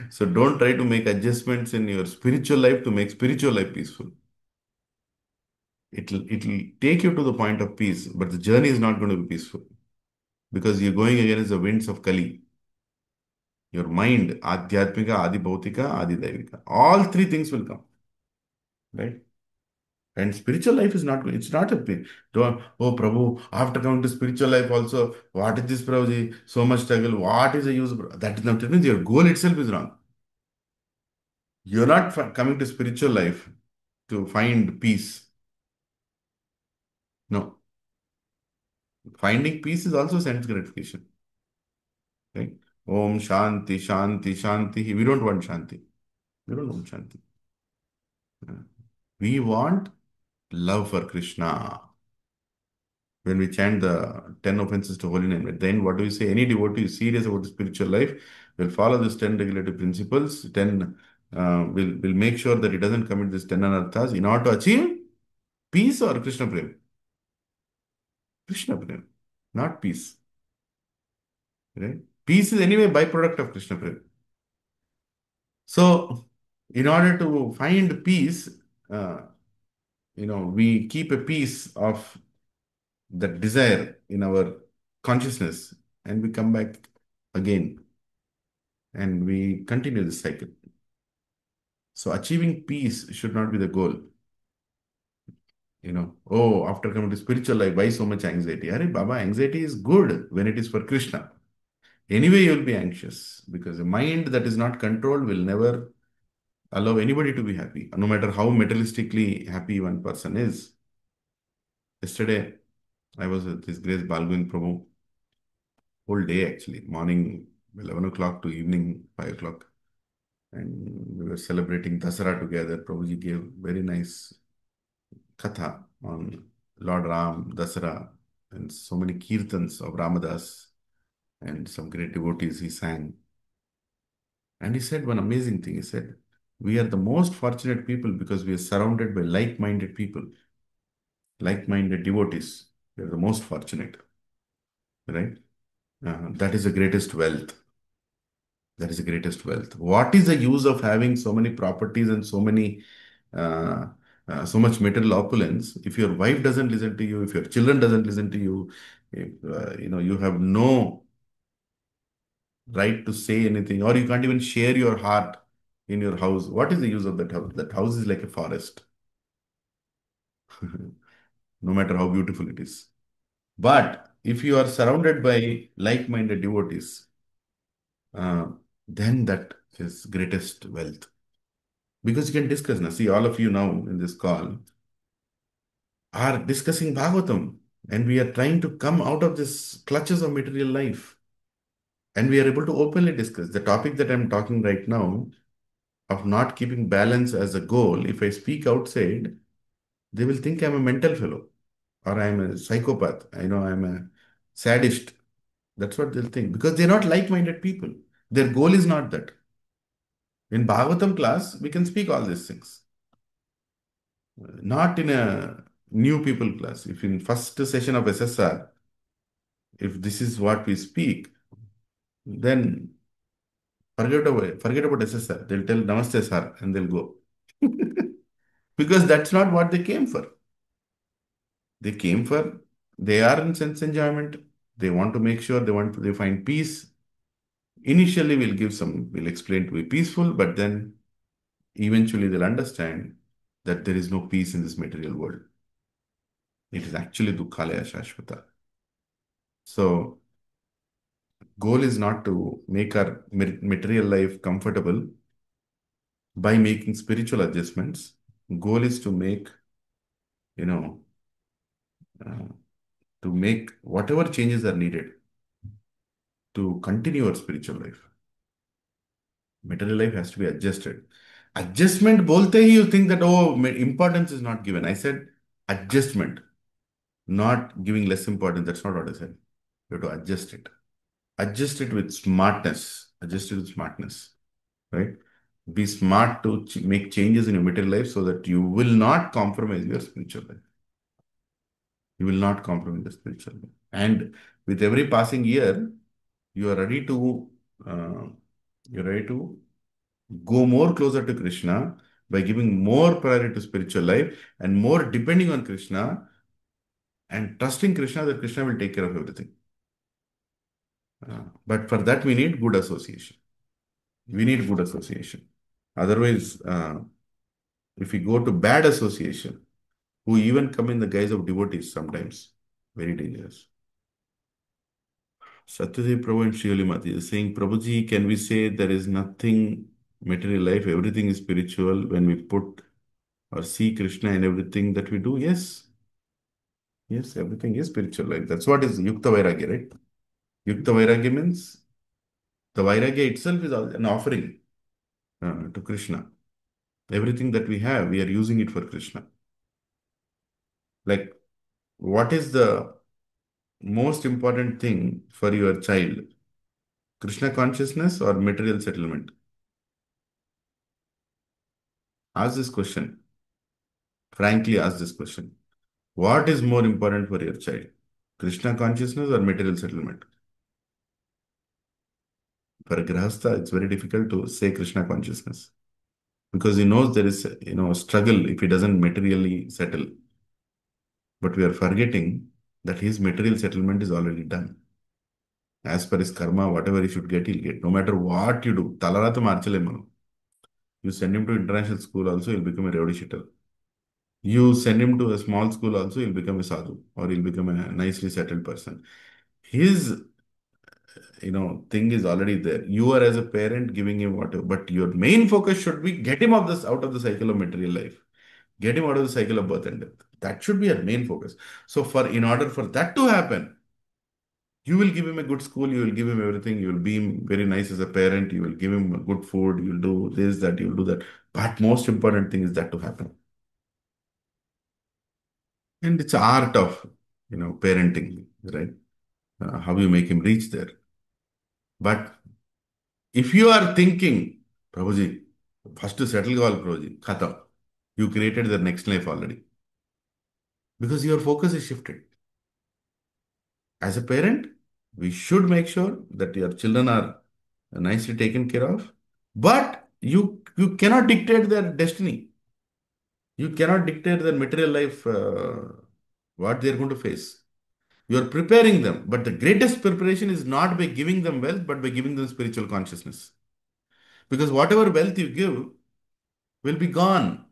[SPEAKER 2] So don't try to make adjustments in your spiritual life to make spiritual life peaceful. It'll take you to the point of peace, but the journey is not going to be peaceful because you're going against the winds of Kali. Your mind, Adhyatmika, Adi Bhautika, Adi Daivika. All three things will come, right? And spiritual life is not, it's not a pain. Don't, oh Prabhu, after coming to spiritual life also, what is this Prabhuji? So much struggle. What is the use? That is not, it means your goal itself is wrong. You're not coming to spiritual life to find peace. No. Finding peace is also sense gratification. Right? Om Shanti, Shanti, Shanti. We don't want Shanti. We don't want Shanti. We want love for Krishna. When we chant the 10 offenses to holy name, then what do we say? Any devotee who is serious about the spiritual life will follow these 10 regulative principles, 10 will make sure that he doesn't commit these 10 anarthas in order to achieve peace or Krishna Prem. Krishna Prem, not peace. Right? Peace is anyway byproduct of Krishna Prem. So, in order to find peace, we keep a piece of that desire in our consciousness and we come back again and we continue this cycle. So achieving peace should not be the goal. After coming to spiritual life, why so much anxiety? Arey Baba, anxiety is good when it is for Krishna. Anyway, you will be anxious because a mind that is not controlled will never allow anybody to be happy, no matter how materialistically happy one person is. Yesterday, I was at this Grace Balgowin Prabhu whole day actually, morning 11 o'clock to evening 5 o'clock. And we were celebrating Dasara together. Prabhuji gave very nice katha on Lord Ram, Dasara, and so many kirtans of Ramadas and some great devotees he sang. And he said one amazing thing. He said, we are the most fortunate people because we are surrounded by like-minded people, like-minded devotees. We are the most fortunate, right? That is the greatest wealth. That is the greatest wealth. What is the use of having so many properties and uh, so much material opulence if your wife doesn't listen to you, if your children doesn't listen to you, if you have no right to say anything, or you can't even share your heart in your house? What is the use of that house? That house is like a forest, no matter how beautiful it is. But if you are surrounded by like-minded devotees, uh, then that is greatest wealth. Because you can discuss now. See, all of you now in this call are discussing Bhagavatam, and we are trying to come out of this clutches of material life. And we are able to openly discuss the topic that I'm talking right now of not keeping balance as a goal. If I speak outside, they will think I'm a mental fellow or I'm a psychopath. I'm a sadist. That's what they'll think because they're not like-minded people. Their goal is not that. In Bhagavatam class, we can speak all these things. Not in a new people class. If in first session of SSR, if this is what we speak, then forget about SSR. They'll tell Namaste sir and they'll go. Because that's not what they came for. They are in sense enjoyment. They want to make sure they find peace. Initially, we'll explain to be peaceful, but then eventually they'll understand that there is no peace in this material world. It is actually Dukkhalaya Shashvata. So, goal is not to make our material life comfortable by making spiritual adjustments. Goal is to make, uh, whatever changes are needed to continue our spiritual life. Material life has to be adjusted. Adjustment bolte hi you think that, importance is not given. I said adjustment, not giving less importance. That's not what I said. You have to adjust it. Adjust it with smartness. Adjust it with smartness, right? Be smart to make changes in your material life so that you will not compromise your spiritual life. You will not compromise the spiritual life. And with every passing year, you are ready to uh, go more closer to Krishna by giving more priority to spiritual life and more depending on Krishna and trusting Krishna that Krishna will take care of everything. But for that, we need good association. We need good association. Otherwise, if we go to bad association, who even come in the guise of devotees sometimes, very dangerous. Satyadev Prabhu and Shrivalimati is saying, Prabhuji, can we say there is nothing material life, everything is spiritual when we put or see Krishna in everything that we do? Yes. Yes, everything is spiritual life. That's what is Yukta Vairagya, right? Yukta Vairagya means The Vairagya itself is an offering to Krishna. Everything that we have, we are using it for Krishna. Like, what is the most important thing for your child? Krishna consciousness or material settlement? Ask this question. Frankly, ask this question. What is more important for your child? Krishna consciousness or material settlement? For a Grihastha, it's very difficult to say Krishna consciousness because he knows there is, a struggle if he doesn't materially settle. But we are forgetting that his material settlement is already done. As per his karma, whatever he should get, he'll get. No matter what you do. Talarata marchale manu. You send him to international school also, he'll become a rowdy shitter. You send him to a small school also, he'll become a sadhu or he'll become a nicely settled person. His, thing is already there. You are as a parent giving him whatever, but your main focus should be get him out of the cycle of material life. Get him out of the cycle of birth and death. That should be our main focus. So in order for that to happen, you will give him a good school, you will give him everything, you will be very nice as a parent, you will give him good food, you will do this, that, you will do that. But most important thing is that to happen. And it's art of, parenting, right? How you make him reach there. But if you are thinking, Prabhuji, first to settle all Prabhuji, Khatam, you created the next life already. Because your focus is shifted. As a parent, we should make sure that your children are nicely taken care of, but you cannot dictate their destiny. You cannot dictate their material life, what they are going to face. You are preparing them, but the greatest preparation is not by giving them wealth, but by giving them spiritual consciousness. Because whatever wealth you give will be gone.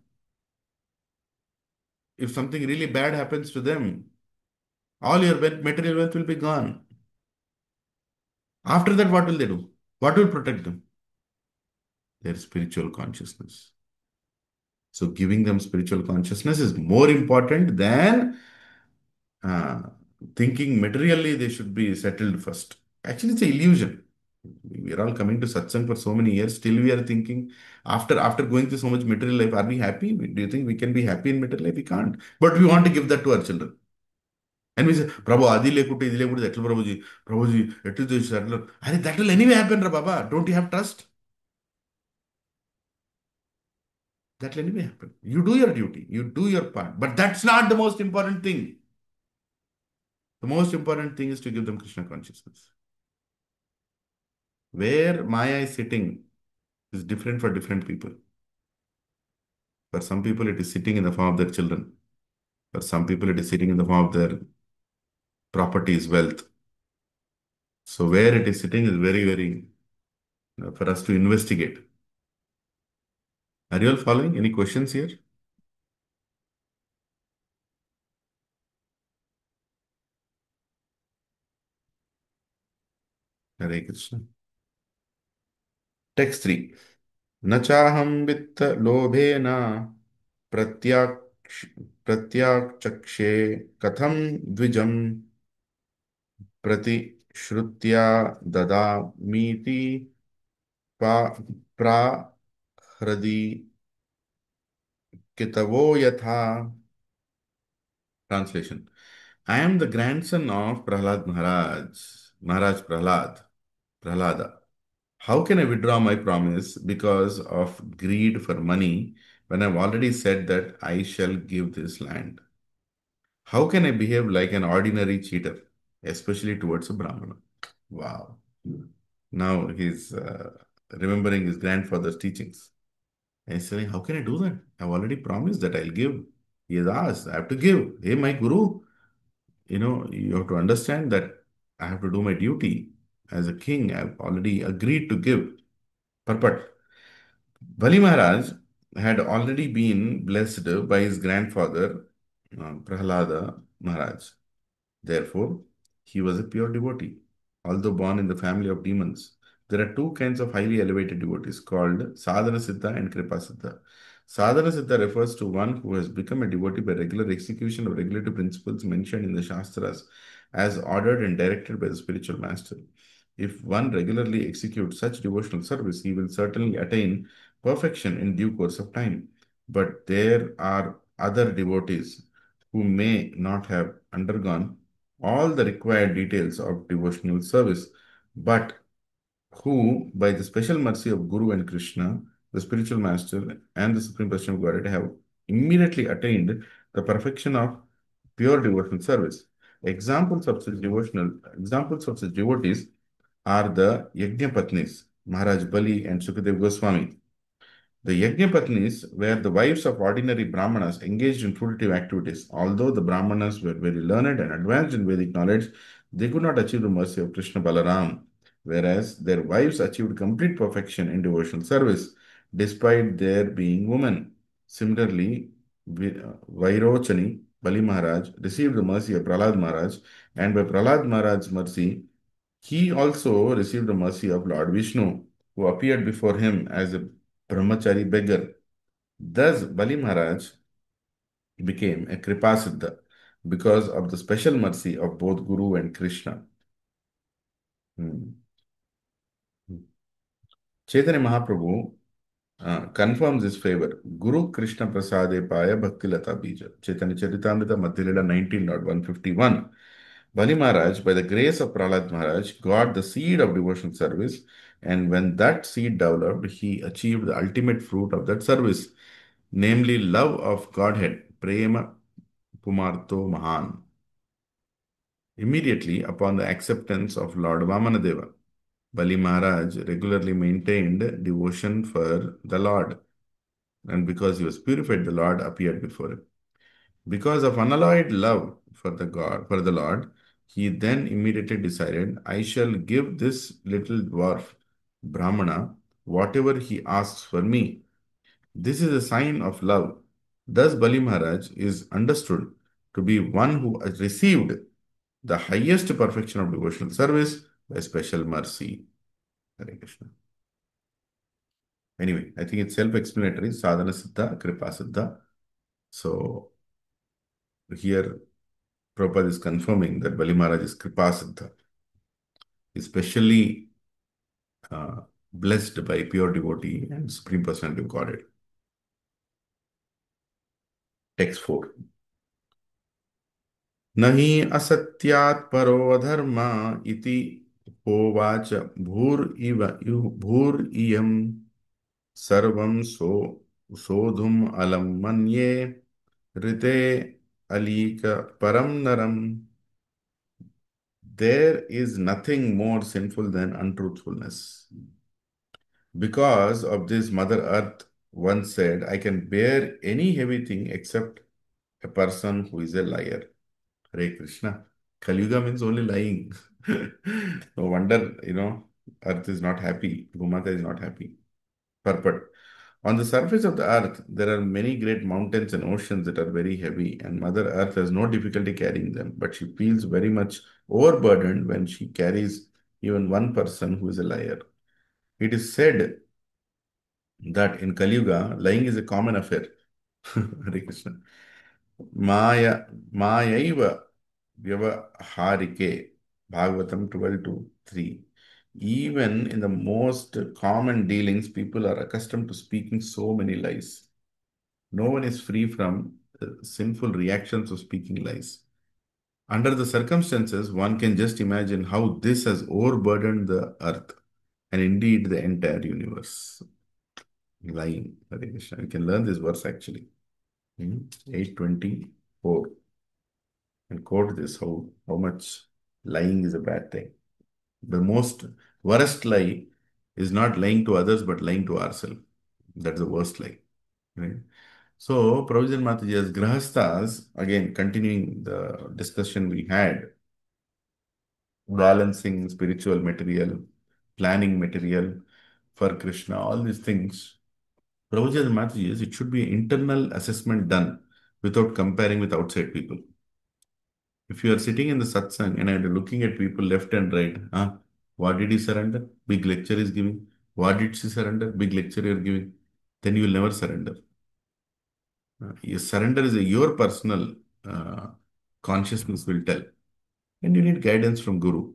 [SPEAKER 2] If something really bad happens to them, all your material wealth will be gone. After that, what will they do? What will protect them? Their spiritual consciousness. So giving them spiritual consciousness is more important than uh, thinking materially they should be settled first. Actually, it's an illusion. We are all coming to satsang for so many years. Still, we are thinking after going through so much material life, are we happy? Do you think we can be happy in material life? We can't. But we want to give that to our children. And we say, Prabhu, Adi lekute, Idi lekute, etla Prabhuji, Prabhuji, etla this, etla. Arey, that will anyway happen, Ra Baba. Don't you have trust? That will anyway happen. You do your duty, you do your part. But that's not the most important thing. The most important thing is to give them Krishna consciousness. Where Maya is sitting is different for different people. For some people, it is sitting in the form of their children. For some people, it is sitting in the form of their properties, wealth. So where it is sitting is very, very for us to investigate. Are you all following? Any questions here? Hare Krishna. Text 3. न चाहं वित्त लोभेन प्रत्याक्ष प्रत्याचक्षे कथं द्विजं प्रतिश्रुत्या ददामीति प्राहृदि कितवो यथा. Translation. I am the grandson of Prahlad Maharaj Prahlada. How can I withdraw my promise because of greed for money when I've already said that I shall give this land? How can I behave like an ordinary cheater, especially towards a Brahmana? Wow. Now he's remembering his grandfather's teachings. And he's saying, how can I do that? I've already promised that I'll give. He has asked, I have to give. Hey, my guru, you have to understand that I have to do my duty as a king. I've already agreed to give. Purport. Bali Maharaj had already been blessed by his grandfather, Prahlada Maharaj. Therefore, he was a pure devotee, although born in the family of demons. There are two kinds of highly elevated devotees called Sadhana Siddha and Kripa Siddha. Sadhana Siddha refers to one who has become a devotee by regular execution of regulative principles mentioned in the Shastras as ordered and directed by the spiritual master. If one regularly executes such devotional service, he will certainly attain perfection in due course of time. But there are other devotees who may not have undergone all the required details of devotional service, but who, by the special mercy of Guru and Krishna, the spiritual master, and the Supreme Personality of Godhead, have immediately attained the perfection of pure devotional service. Examples of such devotees are the Yajnapatnis, Maharaj Bali and Sukadev Goswami. The Yajnapatnis were the wives of ordinary Brahmanas engaged in fruitive activities. Although the Brahmanas were very learned and advanced in Vedic knowledge, they could not achieve the mercy of Krishna Balaram, whereas their wives achieved complete perfection in devotional service, despite their being women. Similarly, Vairochani, Bali Maharaj, received the mercy of Prahlad Maharaj, and by Prahlad Maharaj's mercy, he also received the mercy of Lord Vishnu, who appeared before him as a brahmachari beggar. Thus, Bali Maharaj became a Kripasiddha because of the special mercy of both Guru and Krishna. Chaitanya Mahaprabhu confirms this favor. Guru Krishna Prasade Paya Bhakti Lata Bija. Chaitanya Charitamrita Madhyalila 19.151. Bali Maharaj, by the grace of Prahlad Maharaj, got the seed of devotional service, and when that seed developed, he achieved the ultimate fruit of that service, namely love of Godhead, Prema Pumarto Mahan. Immediately upon the acceptance of Lord Vamanadeva, Bali Maharaj regularly maintained devotion for the Lord, and because he was purified, the Lord appeared before him. Because of unalloyed love for the Lord, he then immediately decided, I shall give this little dwarf, Brahmana, whatever he asks for me. This is a sign of love. Thus, Bali Maharaj is understood to be one who has received the highest perfection of devotional service by special mercy. Hare Krishna. Anyway, I think it's self-explanatory. Sadhana Siddha, Kripa Siddha. So, here Prabhupada is confirming that Bali Maharaj is Kripa Siddha, especially blessed by pure devotee and Supreme Personality of Godhead. Text 4. Nahi asatyaat paro adharma iti hovacha bhur iyam sarvam sodhum alam manye rite alika param naram. There is nothing more sinful than untruthfulness. Because of this, Mother Earth once said, I can bear any heavy thing except a person who is a liar. Hare Krishna. Kali Yuga means only lying. No wonder, Earth is not happy. Bhumata is not happy. Purport. On the surface of the earth, there are many great mountains and oceans that are very heavy, and Mother Earth has no difficulty carrying them, but she feels very much overburdened when she carries even one person who is a liar. It is said that in Kali Yuga, lying is a common affair. Hare Krishna. Mayaiva Vyavaharike, Bhagavatam 12:3. Even in the most common dealings, people are accustomed to speaking so many lies. No one is free from sinful reactions of speaking lies. Under the circumstances, one can just imagine how this has overburdened the earth and indeed the entire universe. Lying. Hare Krishna. You can learn this verse actually. 8:24. And quote this how much lying is a bad thing. The most worst lie is not lying to others but lying to ourselves. That's the worst lie. Right? So, Prabhuji and Mataji, as Grahasthas, again continuing the discussion we had, balancing spiritual material, planning material for Krishna, all these things. Prabhuji and Mataji, it should be internal assessment done without comparing with outside people. If you are sitting in the satsang and are looking at people left and right, what did he surrender? Big lecture is giving. What did she surrender? Big lecture you are giving. Then you will never surrender. Your surrender is your personal consciousness will tell. And you need guidance from Guru.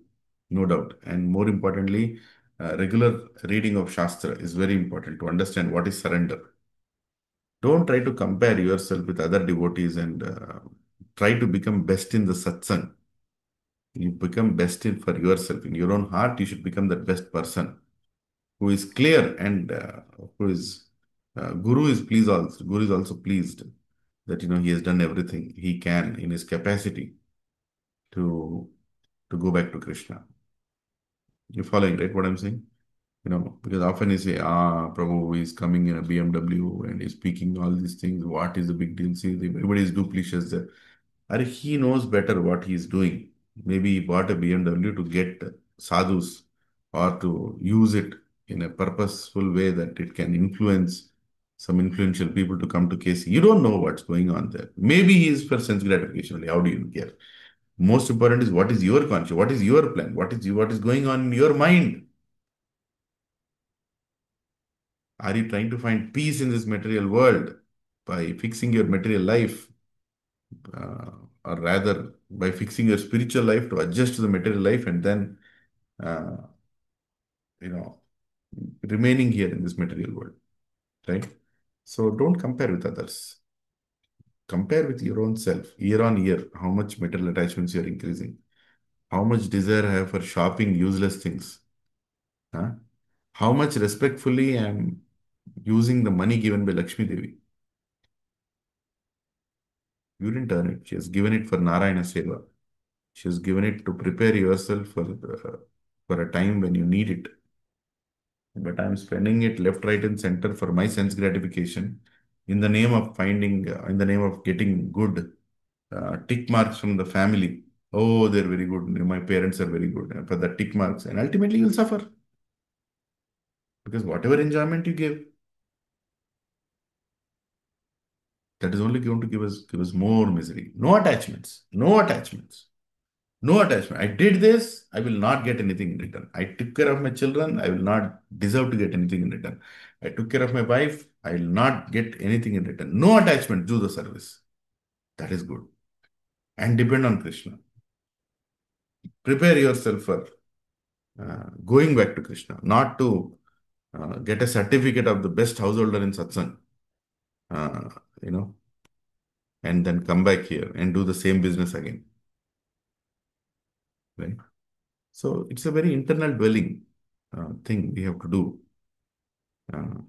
[SPEAKER 2] no doubt. And more importantly, regular reading of Shastra is very important to understand what is surrender. Don't try to compare yourself with other devotees and try to become best in the satsang. You become best in for yourself. In your own heart, you should become the best person who is clear and who is Guru is pleased also. Guru is also pleased that he has done everything he can in his capacity to go back to Krishna. You're following, right? What I'm saying? Because often you say, Prabhu is coming in a BMW and he's speaking all these things. What is the big deal? See, everybody is duplicitous there. He knows better what he is doing. Maybe he bought a BMW to get sadhus or to use it in a purposeful way that it can influence some influential people to come to KC. You don't know what's going on there. Maybe he is for sense gratification only. How do you care? Most important is what is your conscience? What is your plan? What is going on in your mind? Are you trying to find peace in this material world by fixing your material life? Or rather by fixing your spiritual life to adjust to the material life and then, uh, you know, remaining here in this material world, right? So don't compare with others. Compare with your own self, year on year, how much material attachments you're increasing, how much desire I have for shopping useless things, huh? How much respectfully I'm using the money given by Lakshmi Devi. You didn't earn it. She has given it for Narayana Seva. She has given it to prepare yourself for a time when you need it. But I'm spending it left, right, and center for my sense gratification in the name of in the name of getting good tick marks from the family. Oh, they're very good. My parents are very good for the tick marks. And ultimately, you'll suffer because whatever enjoyment you give, that is only going to give us more misery. No attachments. No attachments. No attachment. I did this, I will not get anything in return. I took care of my children, I will not deserve to get anything in return. I took care of my wife, I will not get anything in return. No attachment, do the service. That is good. And depend on Krishna. Prepare yourself for going back to Krishna, not to get a certificate of the best householder in satsang, uh, you know, and then come back here and do the same business again. Right? So it's a very internal dwelling thing we have to do.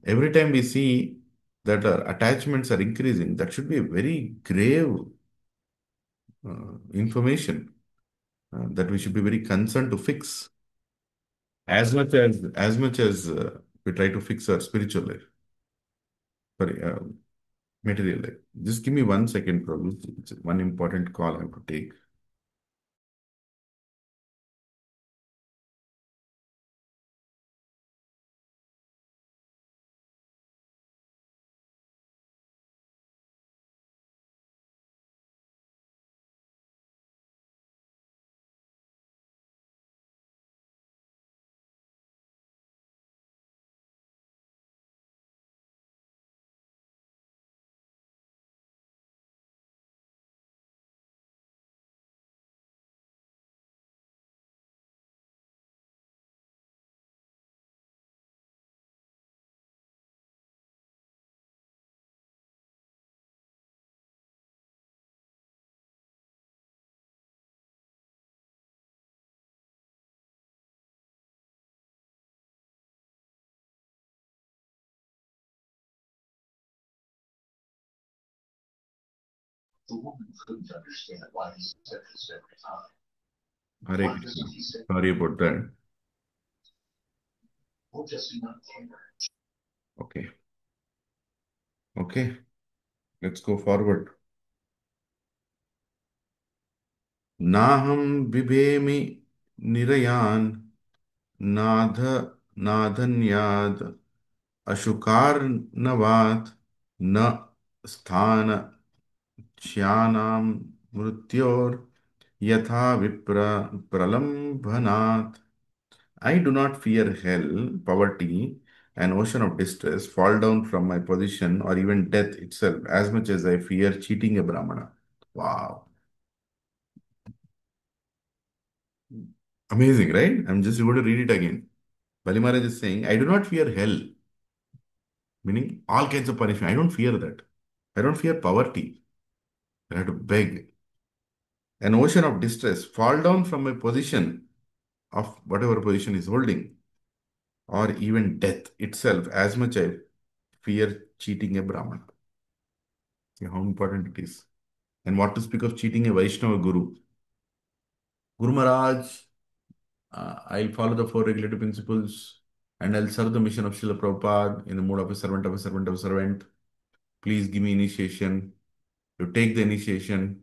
[SPEAKER 2] Every time we see that our attachments are increasing, that should be a very grave information that we should be very concerned to fix as much as we try to fix our spiritual life, sorry, material life. Just give me 1 second, Prabhu. It's one important call I have to take. Hare Krishna. Sorry about that. Okay. Okay. Let's go forward. Naham bibhemi nirayan नाथ नाथन्याद अशुकारनवात् न स्थान च्यानां मृत्योर यथा विप्र प्रलम्भनात्. I do not fear hell, poverty, an ocean of distress, fall down from my position, or even death itself, as much as I fear cheating a Brahmana. Wow. Amazing, right? I'm just going to read it again. Bali Maharaj is saying, I do not fear hell, meaning all kinds of punishment. I don't fear that. I don't fear poverty. I have to beg. An ocean of distress, fall down from a position of whatever position is holding, or even death itself, as much I fear cheating a Brahmana. See how important it is. And what to speak of cheating a Vaishnava Guru? Guru Maharaj, I'll follow the four regulative principles and I'll serve the mission of Srila Prabhupada in the mode of a servant of a servant of a servant. Please give me initiation. You take the initiation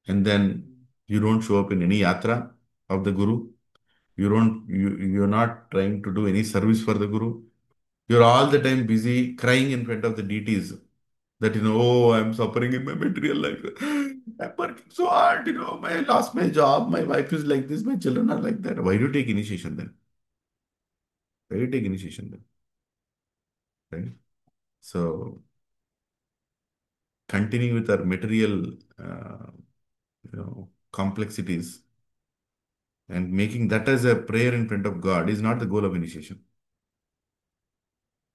[SPEAKER 2] and then you don't show up in any yatra of the Guru. You're not trying to do any service for the Guru. You're all the time busy crying in front of the deities that, oh, I'm suffering in my material life. I'm working so hard, I lost my job, my wife is like this, my children are like that. Why do you take initiation then? Why do you take initiation then? Right? So, continuing with our material, complexities and making that as a prayer in front of God is not the goal of initiation.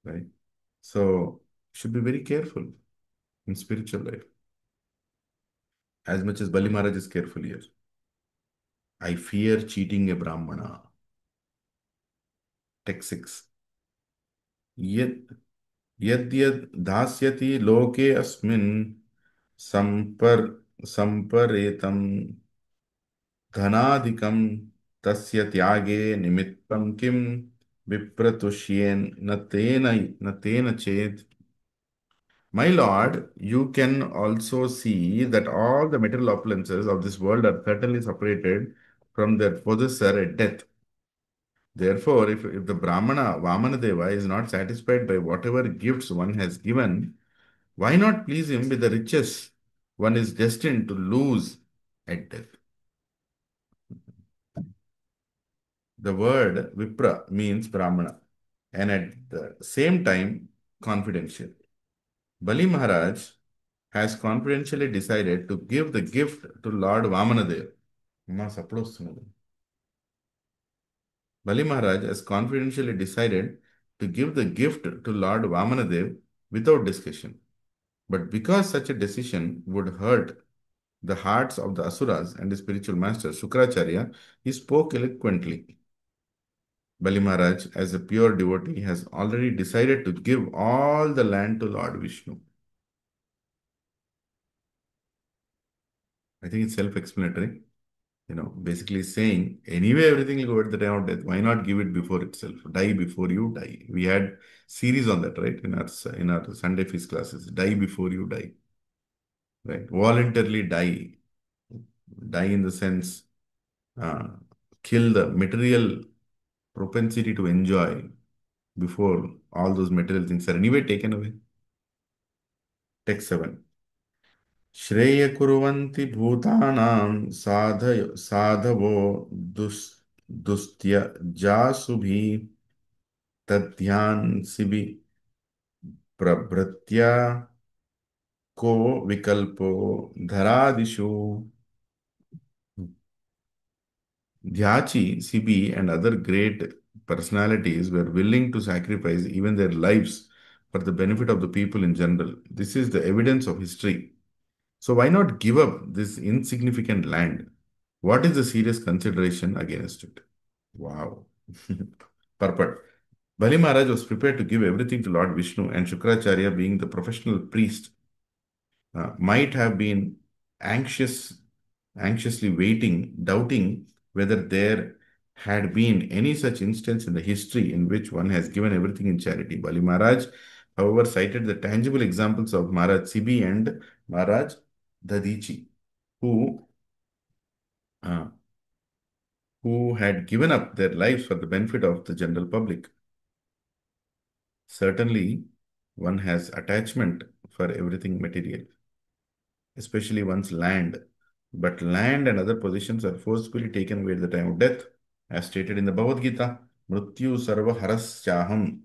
[SPEAKER 2] Right? So, should be very careful in spiritual life. As much as Bali Maharaj is careful here. I fear cheating a Brahmana. Text 6. Yad yad yad dhasyati loke asmin samparetam dhanadikam tasya tyage nimittam kim vipratushyen natena chet. My Lord, you can also see that all the material opulences of this world are certainly separated from their possessor at death. Therefore, if the Brahmana, Vamanadeva, is not satisfied by whatever gifts one has given, why not please him with the riches one is destined to lose at death? The word Vipra means Brahmana and at the same time confidential. Bali Maharaj has confidentially decided to give the gift to Lord Vamanadeva. Bali Maharaj has confidentially decided to give the gift to Lord Vamanadev without discussion. But because such a decision would hurt the hearts of the Asuras and the spiritual master Shukracharya, he spoke eloquently. Bali Maharaj, as a pure devotee, has already decided to give all the land to Lord Vishnu. I think it's self-explanatory. Basically saying, anyway, everything will go at the time of death. Why not give it before itself? Die before you die. We had series on that, right? In our Sunday feast classes. Die before you die. Right? Voluntarily die. Die in the sense, uh, kill the material propensity to enjoy before all those material things are anyway taken away. Text 7. Shreya kuruvanti bhutanam sadhavo dustya jasubhi tadhyansibi prabhratya ko vikalpo dharadishu. Dhyachi, Sibi, and other great personalities were willing to sacrifice even their lives for the benefit of the people in general. This is the evidence of history. So why not give up this insignificant land? What is the serious consideration against it? Wow. Purport. Bali Maharaj was prepared to give everything to Lord Vishnu, and Shukracharya, being the professional priest, might have been anxiously waiting, doubting whether there had been any such instance in the history in which one has given everything in charity. Bali Maharaj, however, cited the tangible examples of Maharaj Sibi and Maharaj Dadichi, who uh, who had given up their lives for the benefit of the general public. Certainly, one has attachment for everything material, especially one's land. But land and other possessions are forcefully taken away at the time of death, as stated in the Bhagavad Gita, Mrityu Sarva Harasyaham.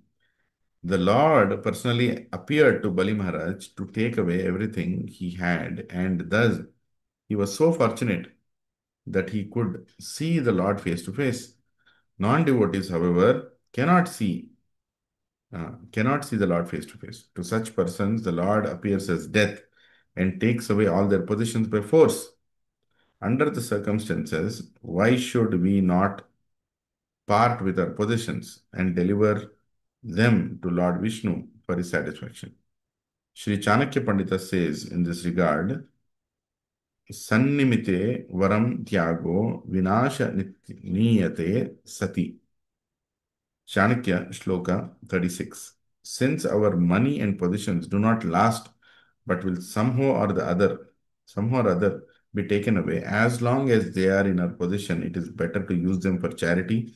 [SPEAKER 2] The Lord personally appeared to Bali Maharaj to take away everything he had, and thus he was so fortunate that he could see the Lord face to face. Non-devotees, however, cannot see the Lord face to face. To such persons, the Lord appears as death and takes away all their possessions by force. Under the circumstances, why should we not part with our possessions and deliver them to Lord Vishnu for his satisfaction? Sri Chanakya Pandita says in this regard, Sannimite varam tyago vinasha niyate sati. Chanakya Shloka 36. Since our money and possessions do not last, but will somehow or other be taken away, as long as they are in our possession, it is better to use them for charity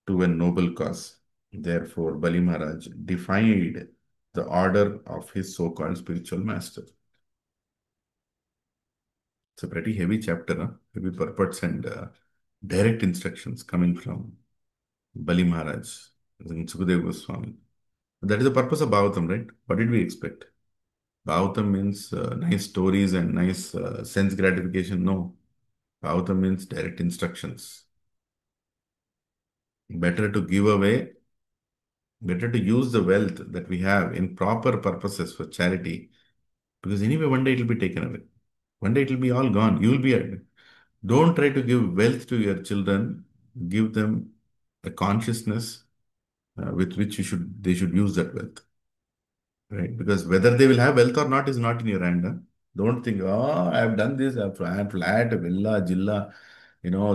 [SPEAKER 2] to a noble cause. Therefore, Bali Maharaj defied the order of his so-called spiritual master. It's a pretty heavy chapter, huh? Heavy purports and direct instructions coming from Bali Maharaj and Sukadeva Goswami. That is the purpose of Bhagavatam, right? What did we expect? Bhagavatam means nice stories and nice sense gratification. No. Bhagavatam means direct instructions. Better to give away, better to use the wealth that we have in proper purposes for charity, because anyway, one day it will be taken away. One day it will be all gone. You will be. Don't try to give wealth to your children. Give them a consciousness with which they should use that wealth. Right? Because whether they will have wealth or not is not in your hand. Huh? Don't think, oh, I have done this, I have flat, villa, jilla,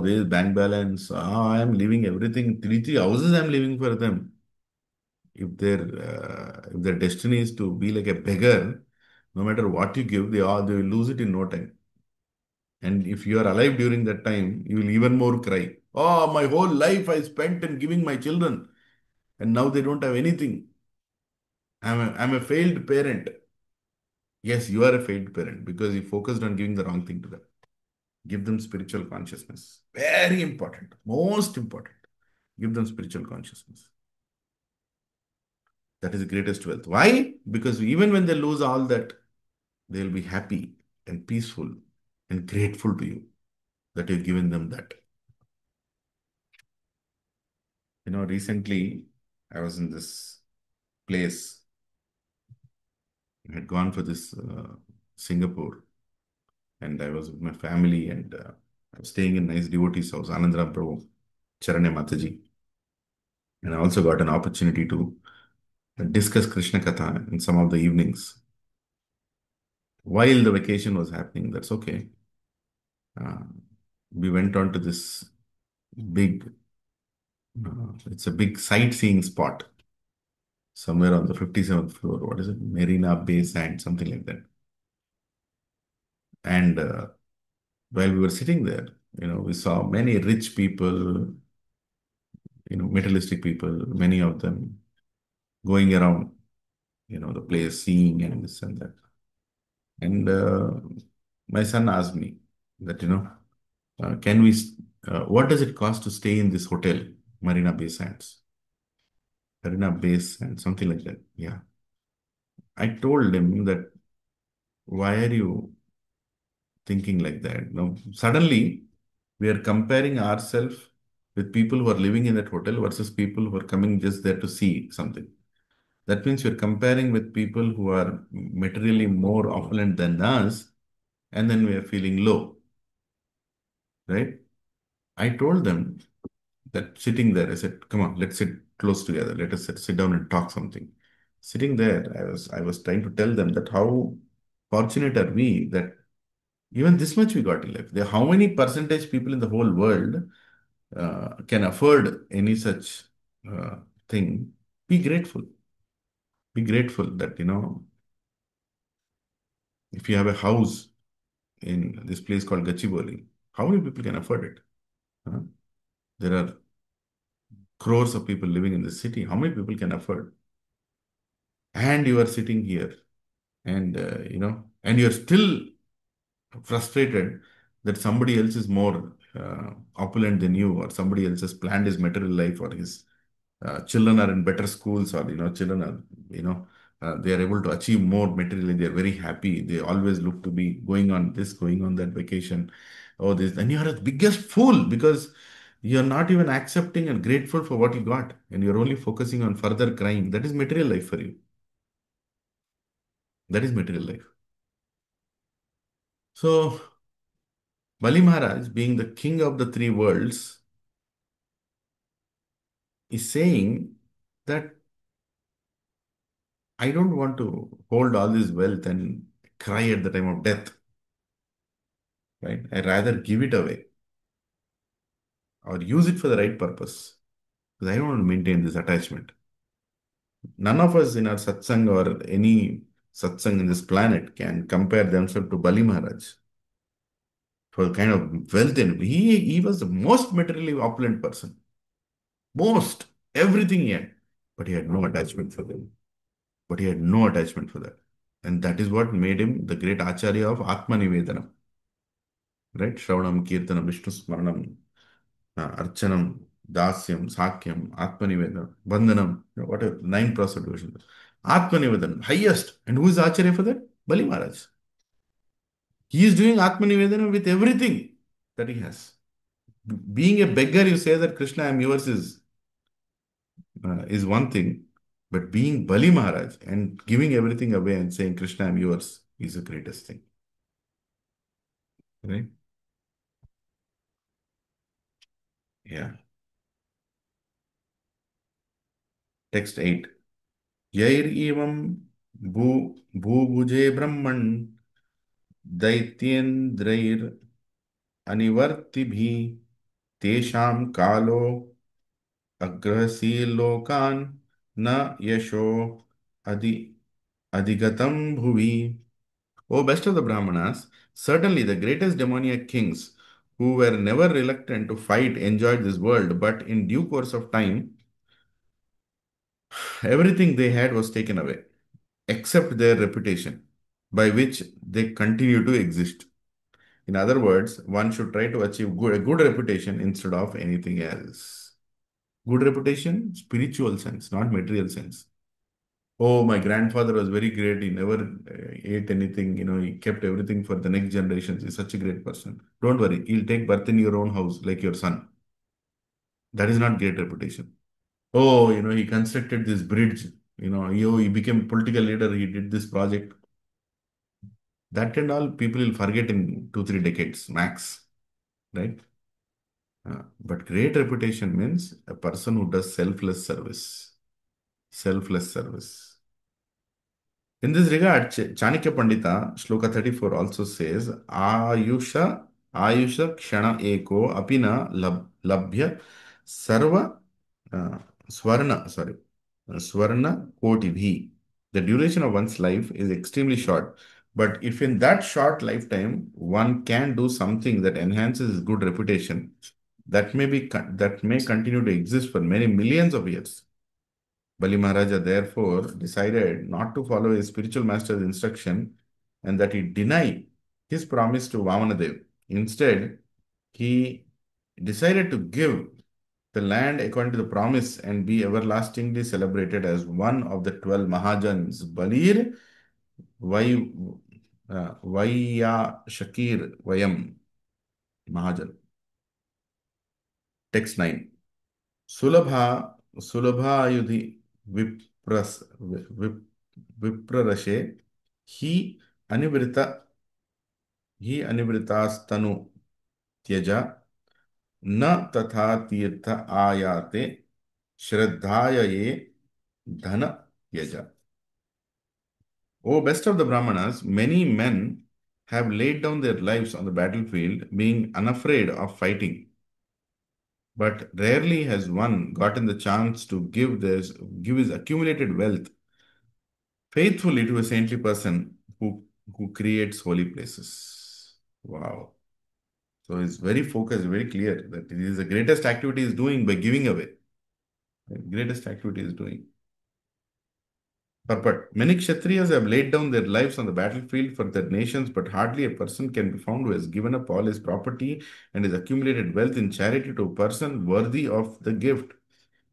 [SPEAKER 2] this bank balance. Oh, I am leaving everything. Three houses I am leaving for them. If their destiny is to be like a beggar, no matter what you give, they will lose it in no time. And if you are alive during that time, you will even more cry. Oh, my whole life I spent in giving my children, and now they don't have anything. I'm a failed parent. Yes, you are a failed parent because you focused on giving the wrong thing to them. Give them spiritual consciousness. Very important. Most important. Give them spiritual consciousness. That is the greatest wealth. Why? Because even when they lose all that, they'll be happy and peaceful and grateful to you that you've given them that. Recently I was in this place. I had gone for this Singapore, and I was with my family, and I was staying in nice devotee's house, Anandram Prabhu, Charanya Mataji. And I also got an opportunity to discuss Krishna Katha in some of the evenings. While the vacation was happening, that's okay. We went on to this it's a big sightseeing spot somewhere on the 57th floor. What is it? Marina Bay Sands, something like that. And while we were sitting there, we saw many rich people, materialistic people, many of them going around, the place, seeing and this and that. And my son asked me that, what does it cost to stay in this hotel, Marina Bay Sands? Marina Bay Sands, something like that. Yeah. I told him that, why are you thinking like that? No, suddenly we are comparing ourselves with people who are living in that hotel versus people who are coming just there to see something. That means you're comparing with people who are materially more opulent than us, and then we are feeling low, right? I told them that sitting there, I said, come on, let's sit close together. Let us sit down and talk something. Sitting there, I was trying to tell them that how fortunate are we that even this much we got in life. How many percentage people in the whole world can afford any such thing? Be grateful. Be grateful that, if you have a house in this place called Gachibowli, how many people can afford it? Huh? There are crores of people living in the city. How many people can afford? And you are sitting here and, and you're still frustrated that somebody else is more opulent than you, or somebody else has planned his material life, or his children are in better schools, or, children are, they are able to achieve more materially. They are very happy. They always look to be going on this, going on that vacation. oh, this, then you are the biggest fool because you're not even accepting and grateful for what you got, and you're only focusing on further crying. That is material life for you. That is material life. So, Bali Maharaj, being the king of the three worlds, is saying that I don't want to hold all this wealth and cry at the time of death. Right? I rather give it away or use it for the right purpose. Because I don't want to maintain this attachment. None of us in our satsang or any satsang in this planet can compare themselves to Bali Maharaj for the kind of wealth. And he was the most materially opulent person. Most. Everything he had. But he had no attachment for them. But he had no attachment for that. And that is what made him the great Acharya of Atma Nivedanam. Right? Shravanam, Kirtanam, Vishnu Smaranam, Archanam, Dasyam, Sakyam, Atmanivedanam, Bandhanam, whatever, 9 prostitutions. Atmanivedanam, highest. And who is the Acharya for that? Bali Maharaj. He is doing Atmanivedanam with everything that he has. Being a beggar, you say that Krishna, I am yours is one thing. But being Bali Maharaj and giving everything away and saying, Krishna, I am yours, is the greatest thing. Right? Yeah. Text 8. Yair evam bhubuje brahman दैत्येन्द्रैर् अनिवर्तिभिः तेषां कालो अग्रसीलोकान् न यशो अधि अधिगतं bhuvi. O best of the Brahmanas, certainly the greatest demoniac kings who were never reluctant to fight enjoyed this world, but in due course of time, everything they had was taken away, except their reputation, by which they continue to exist. In other words, one should try to achieve a good reputation instead of anything else. Good reputation, spiritual sense, not material sense. Oh, my grandfather was very great. He never ate anything. He kept everything for the next generations. He's such a great person. Don't worry. He'll take birth in your own house like your son. That is not great reputation. Oh, he constructed this bridge. He became a political leader. He did this project. That and all people will forget in 2, 3 decades max. Right? But great reputation means a person who does selfless service. Selfless service. In this regard, Chanakya Pandita, Shloka 34 also says, Ayusha Kshana Eko Apina Labhya Sarva Swarna Koti. The duration of one's life is extremely short. But if in that short lifetime one can do something that enhances his good reputation, that may continue to exist for many millions of years. Bali Maharaja therefore decided not to follow his spiritual master's instruction and that he deny his promise to Vamanadev. Instead, he decided to give the land according to the promise and be everlastingly celebrated as one of the 12 Mahajans. Balir Vaya Shakir Vayam Mahajan. Text 9. Sulabha विप्ररशे ही अनिवृतास्तनु त्यजा न तथा तीर्थ आयाते श्रद्धाय ये धन यजा. O best of the Brahmanas, many men have laid down their lives on the battlefield, being unafraid of fighting. But rarely has one gotten the chance to give his accumulated wealth faithfully to a saintly person who creates holy places. Wow. So it's very focused, very clear that it is the greatest activity is doing by giving away. The greatest activity is doing. Purport. Many Kshatriyas have laid down their lives on the battlefield for their nations, but hardly a person can be found who has given up all his property and his accumulated wealth in charity to a person worthy of the gift.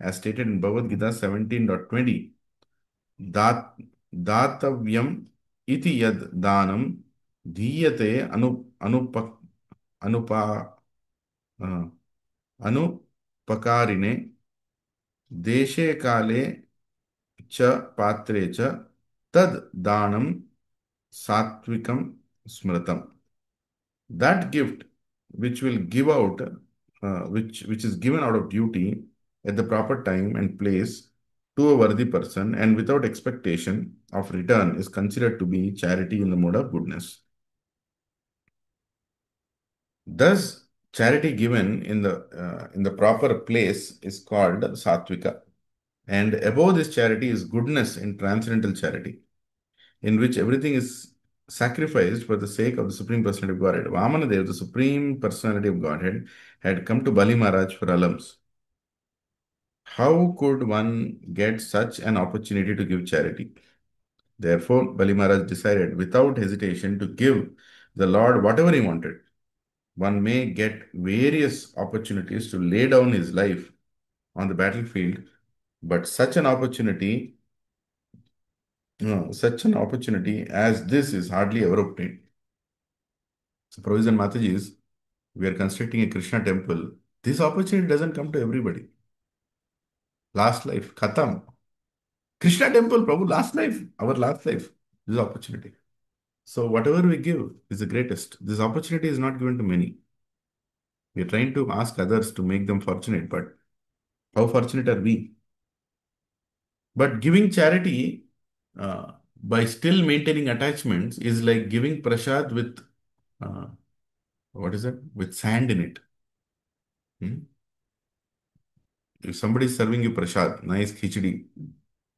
[SPEAKER 2] As stated in Bhagavad Gita 17.20. Datavyam iti yad danam dhyate Anupa अनुपकारिणे देशे काले च पात्रे च तद दानं सात्विकं स्मृतम्. That gift which will give out, which is given out of duty at the proper time and place to a worthy person and without expectation of return is considered to be charity in the mode of goodness. Thus, charity given in the proper place is called sattvika, and above this charity is goodness in transcendental charity, in which everything is sacrificed for the sake of the Supreme Personality of Godhead. Vamanadev, the Supreme Personality of Godhead, had come to Bali Maharaj for alms. How could one get such an opportunity to give charity? Therefore, Bali Maharaj decided without hesitation to give the Lord whatever he wanted. One may get various opportunities to lay down his life on the battlefield, but such an opportunity as this is hardly ever obtained. So, Prabhuji and Matajis, we are constructing a Krishna temple. This opportunity doesn't come to everybody. Last life, Khatam. Krishna temple, Prabhu, last life, our last life, this opportunity. So, whatever we give is the greatest. This opportunity is not given to many. We are trying to ask others to make them fortunate, but how fortunate are we? But giving charity by still maintaining attachments is like giving prasad with, uh, what is it? With sand in it. Hmm? If somebody is serving you prasad, nice khichdi,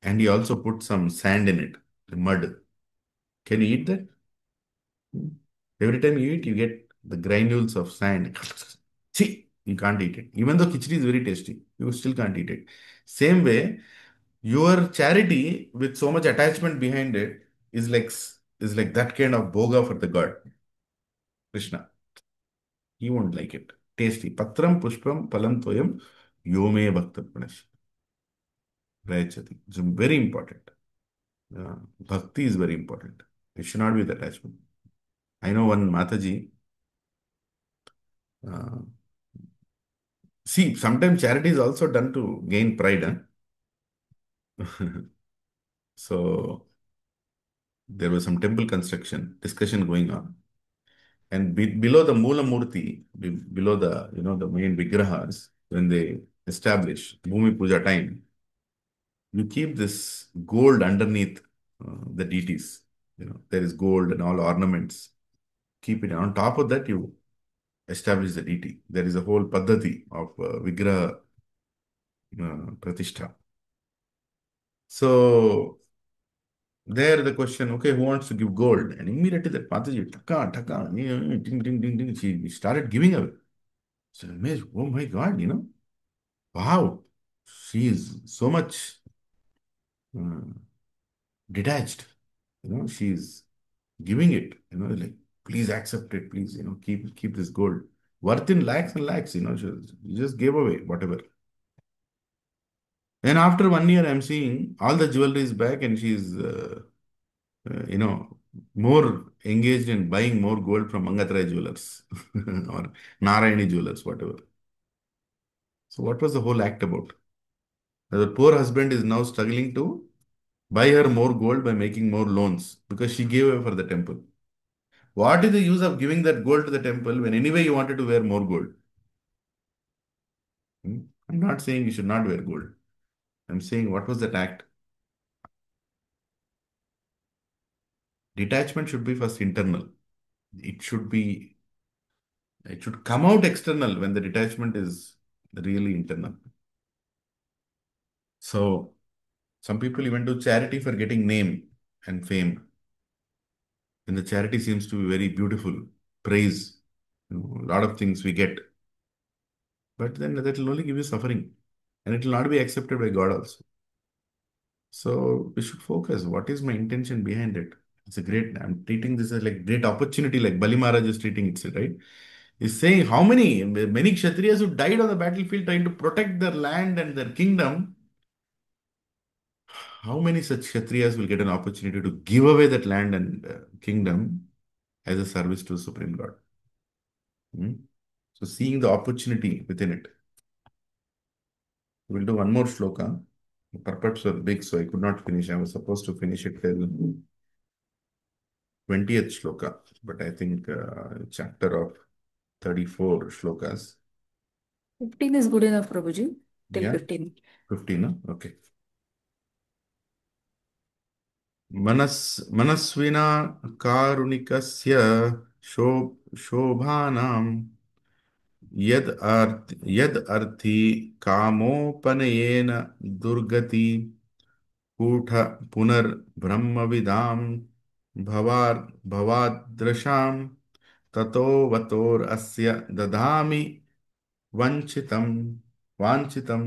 [SPEAKER 2] and he also put some sand in it, the mud, can you eat that? Hmm. Every time you eat, you get the granules of sand. See, you can't eat it. Even though khichdi is very tasty, you still can't eat it. Same way, your charity with so much attachment behind it is like that kind of boga for the God, Krishna. He won't like it. Tasty. Patram pushpam palam toyam yome bhakta pranash. Rayachati. It's very important. Bhakti is very important. It should not be with attachment. I know one Mataji. Uh, see, sometimes charity is also done to gain pride. Huh? So there was some temple construction discussion going on. And below the Mula Murti, below the the main Vigrahas, when they establish Bhumi Puja time, you keep this gold underneath the deities. There is gold and all ornaments. Keep it on top of that. You establish the deity. There is a whole paddhati of Vigraha Pratishtha. So there the question, okay, who wants to give gold? And immediately that Mataji, taka, ding, ding, ding, ding, she started giving away. So I'm amazed, oh my God, wow, she is so much uh, detached. She's giving it, like, please accept it, please, keep this gold. Worth in lakhs and lakhs, she just gave away whatever. Then after 1 year, I'm seeing all the jewelry is back and she's, more engaged in buying more gold from Mangatrai jewelers or Narayani jewelers, whatever. So what was the whole act about? The poor husband is now struggling to buy her more gold by making more loans because she gave away for the temple. What is the use of giving that gold to the temple when anyway you wanted to wear more gold? I'm not saying you should not wear gold. I'm saying what was that act? Detachment should be first internal. It should come out external when the detachment is really internal. So some people even do charity for getting name and fame. And the charity seems to be very beautiful, praise, a lot of things we get. But then that will only give you suffering. And it will not be accepted by God also. So we should focus. What is my intention behind it? I'm treating this as like great opportunity, like Bali Maharaj is treating it, right? He's saying how many Kshatriyas who died on the battlefield trying to protect their land and their kingdom. How many such Kshatriyas will get an opportunity to give away that land and kingdom as a service to Supreme God? Hmm? So seeing the opportunity within it. We'll do one more shloka. The purports were big, so I could not finish. I was supposed to finish it till 20th shloka, but I think chapter of 34 shlokas.
[SPEAKER 1] 15 is good enough, Prabhuji. Till
[SPEAKER 2] Yeah,
[SPEAKER 1] 15.
[SPEAKER 2] 15, no? Okay. मनस्विना कारुणिकस्य शोभानां यद अर्थी कामोपनयेन दुर्गति कूट पुनर्ब्रह्मविदां भवार भवादृशां ततो वतोरस्य ददामि वंचितं वांछितं.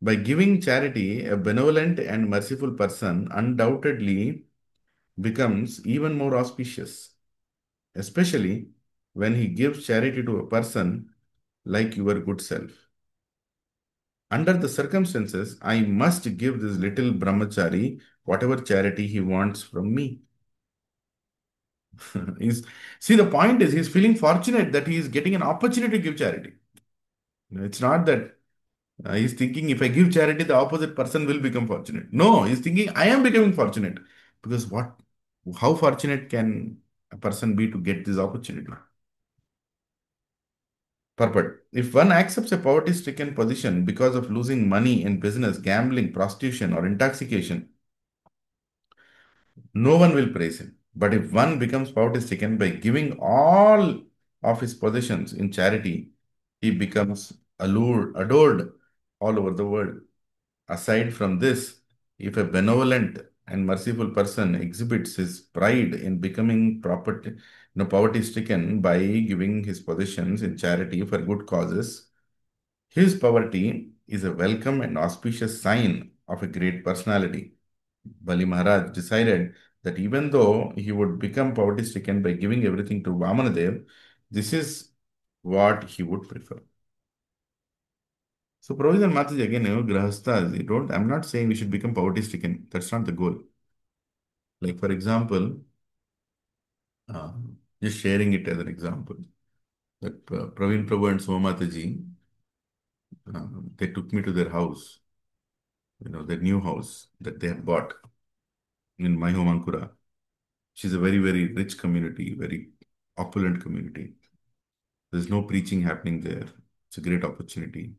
[SPEAKER 2] By giving charity, a benevolent and merciful person undoubtedly becomes even more auspicious, especially when he gives charity to a person like your good self. Under the circumstances, I must give this little brahmachari whatever charity he wants from me. See, the point is, he's feeling fortunate that he is getting an opportunity to give charity. It's not that he's thinking if I give charity, the opposite person will become fortunate. No, he's thinking I am becoming fortunate because how fortunate can a person be to get this opportunity? Purport. If one accepts a poverty-stricken position because of losing money in business, gambling, prostitution, or intoxication, no one will praise him. But if one becomes poverty-stricken by giving all of his possessions in charity, he becomes adored all over the world. Aside from this, if a benevolent and merciful person exhibits his pride in becoming poverty-stricken by giving his possessions in charity for good causes, his poverty is a welcome and auspicious sign of a great personality. Bali Maharaj decided that even though he would become poverty-stricken by giving everything to Vamanadev, this is what he would prefer. So, Provision Mataji, again, Grahasthas, I'm not saying we should become poverty stricken. That's not the goal. Like, for example, uh, just sharing it as an example, that Praveen Prabhu and Somataji, they took me to their house, their new house that they have bought in my home, Ankura. She's a very, very rich community, very opulent community. There's no preaching happening there. It's a great opportunity.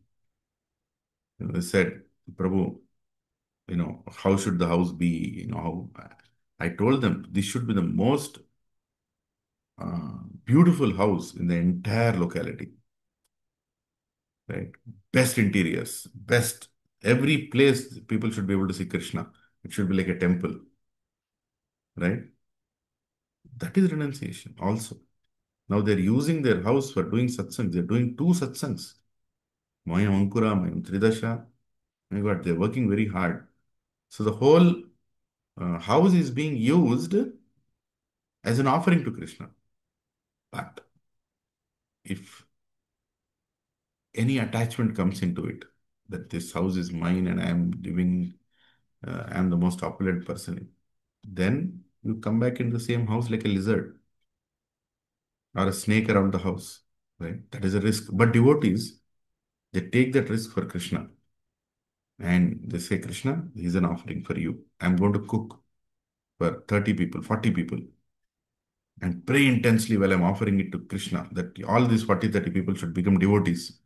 [SPEAKER 2] They said, Prabhu, how should the house be? How I told them this should be the most beautiful house in the entire locality, right? Best interiors, best every place people should be able to see Krishna. It should be like a temple, right? That is renunciation also. Now they're using their house for doing satsangs. They're doing two satsangs. Maya Ankura, Maya Tridasha. My God, they're working very hard. So the whole house is being used as an offering to Krishna. But if any attachment comes into it, that this house is mine and I'm the most opulent person, then you come back in the same house like a lizard or a snake around the house, right? That is a risk. But devotees, they take that risk for Krishna and they say, Krishna, here's an offering for you. I'm going to cook for 30 people, 40 people and pray intensely while I'm offering it to Krishna that all these 40, 30 people should become devotees.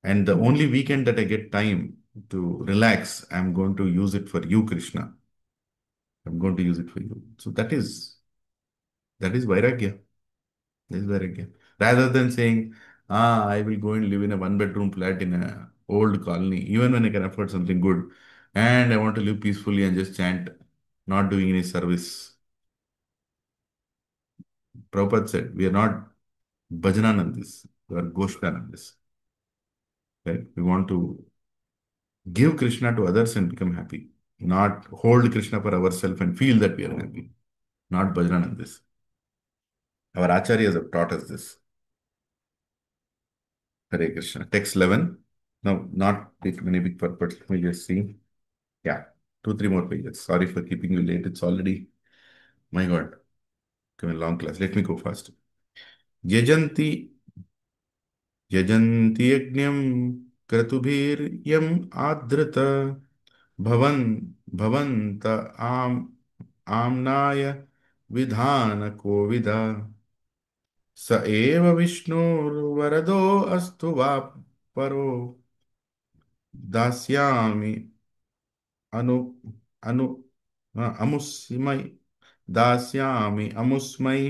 [SPEAKER 2] And the only weekend that I get time to relax, I'm going to use it for you, Krishna. I'm going to use it for you. So that is Vairagya. That is Vairagya. Rather than saying, I will go and live in a one-bedroom flat in a old colony, even when I can afford something good, and I want to live peacefully and just chant, not doing any service. Prabhupada said, we are not Bhajananandis, we are Goshkanandis. Right? We want to give Krishna to others and become happy, not hold Krishna for ourselves and feel that we are happy, not Bhajananandis. Our acharyas have taught us this. Hare Krishna. Text 11. Now, not many big purports. Let me just see. Yeah, 2, 3 more pages. Sorry for keeping you late. It's already, my God, come a long class. Let me go fast. यजन्ति यजन्ति यज्ञं क्रतुभिर्यम् आद्रत भवन् भवन्त आम्नाय विधान कोविद स एव विष्णुर्वरदो अस्तु वा परो दास्यामि अनु अनु अमुस्मै दास्यामि अमुस्मै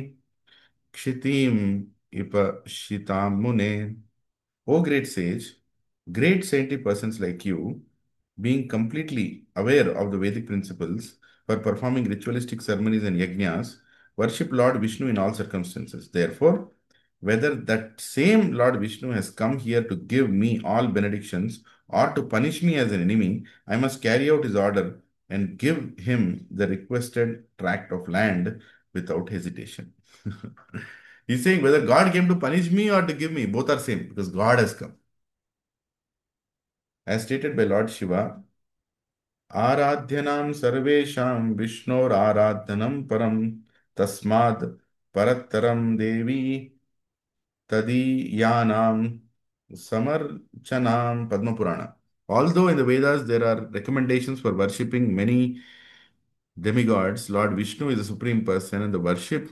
[SPEAKER 2] क्षितिम ipashitam mune. O great sage, great saintly persons like you, being completely aware of the Vedic principles for performing ritualistic ceremonies and yajnas, worship Lord Vishnu in all circumstances. Therefore, whether that same Lord Vishnu has come here to give me all benedictions or to punish me as an enemy, I must carry out his order and give him the requested tract of land without hesitation. He's saying whether God came to punish me or to give me, both are same because God has come. As stated by Lord Shiva, आराध्यनां सर्वेषां विष्णोराराधनं परं तस्माद् परत्तरं देवी तदीयानां samarchanam Padma Purana. Although in the Vedas there are recommendations for worshipping many demigods, Lord Vishnu is the supreme person, and the worship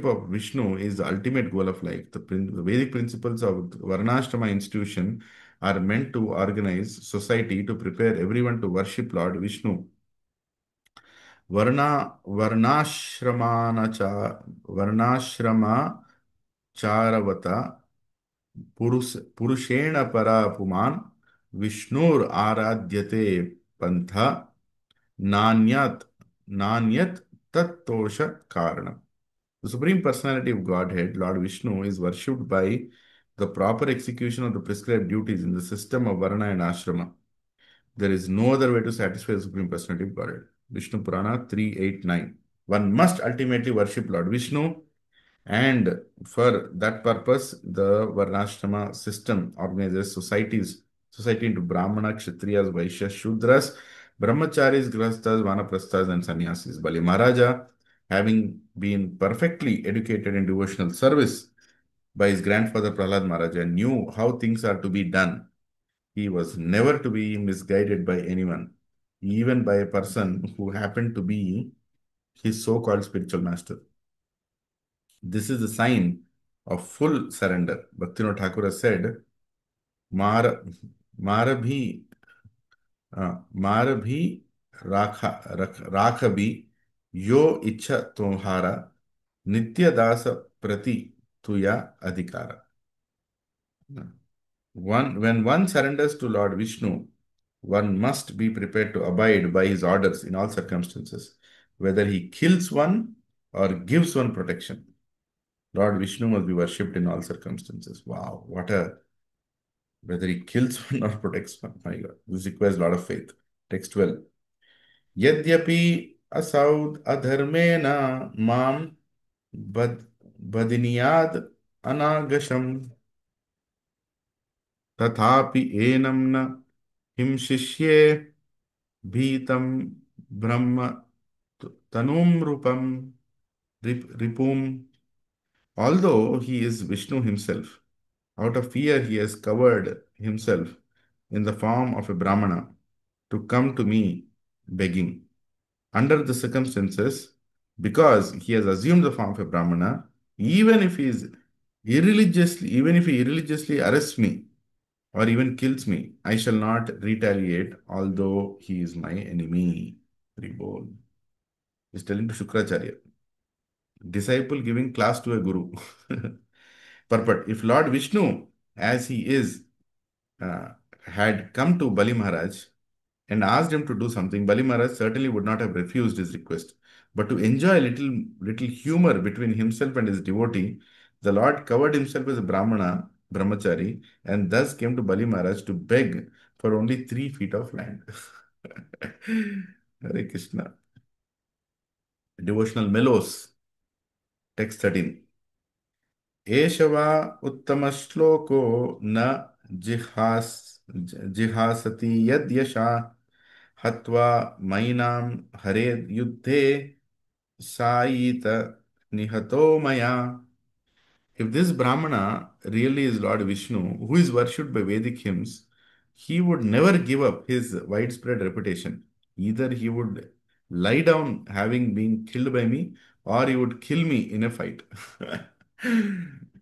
[SPEAKER 2] of Vishnu is the ultimate goal of life. The Vedic principles of Varnashrama institution are meant to organize society to prepare everyone to worship Lord Vishnu. Varnashrama charavata पुरुषेण परा पुमान् विष्णुर आराध्यते पंथा नान्यत नान्यत तत्तोष कारणम. The Supreme Personality of Godhead, Lord Vishnu, is worshipped by the proper execution of the prescribed duties in the system of Varna and Ashrama. There is no other way to satisfy the Supreme Personality of Godhead. Vishnu Purana 3.8.9. One must ultimately worship Lord Vishnu, and for that purpose, the Varnashrama system organizes society into Brahmana, Kshatriyas, Vaishyas, Shudras, Brahmacharis, Grahasthas, Vanaprasthas, and Sannyasis. Bali Maharaja, having been perfectly educated in devotional service by his grandfather Prahlad Maharaja, knew how things are to be done. He was never to be misguided by anyone, even by a person who happened to be his so-called spiritual master. This is a sign of full surrender. Bhaktivinoda Thakur has said, Mar, Marabhi, Marabhi Rakhabi Yo Icha Tomhara Nitya Dasa Prati Tuya Adhikara. When one surrenders to Lord Vishnu, one must be prepared to abide by his orders in all circumstances, whether he kills one or gives one protection. Lord Vishnu must be worshipped in all circumstances. Wow, whether he kills one or protects one. My God, this requires a lot of faith. Text 12. Yadyapi asaud adharmena mam badiniyad anagasham tathapi enam na himshishye bhitam brahma tanum rupam ripum. Although he is Vishnu himself, out of fear, he has covered himself in the form of a Brahmana to come to me begging. Under the circumstances, because he has assumed the form of a Brahmana, even if he irreligiously arrests me or even kills me, I shall not retaliate, although he is my enemy. Very bold. He's telling to Shukracharya, disciple giving class to a guru. Purport: if Lord Vishnu, as he is, uh, had come to Bali Maharaj and asked him to do something, Bali Maharaj certainly would not have refused his request. But to enjoy a little humor between himself and his devotee, the Lord covered himself as a Brahmana, Brahmachari, and thus came to Bali Maharaj to beg for only 3 feet of land. Hare Krishna. Devotional Melos, text 13. एषवा उत्तमश्लोको न जिहासति यद्यशा हत्वा मैनां हरेद्युद्धे सायित निहतो मया if this Brahmana really is Lord Vishnu, who is worshipped by Vedic hymns, he would never give up his widespread reputation. Either he would lie down having been killed by me, or he would kill me in a fight.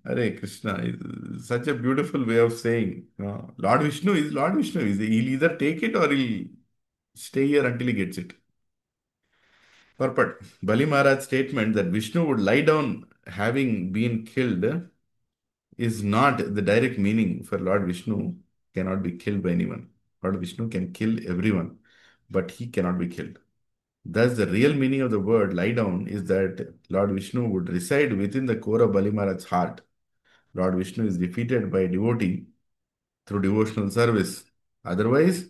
[SPEAKER 2] Hare Krishna is such a beautiful way of saying, Lord Vishnu is Lord Vishnu. He'll either take it or he'll stay here until he gets it. Purport. Bali Maharaj's statement that Vishnu would lie down having been killed is not the direct meaning for Lord Vishnu cannot be killed by anyone. Lord Vishnu can kill everyone, but he cannot be killed. Thus, the real meaning of the word lie down is that Lord Vishnu would reside within the core of Bali Maharaj's heart. Lord Vishnu is defeated by a devotee through devotional service. Otherwise,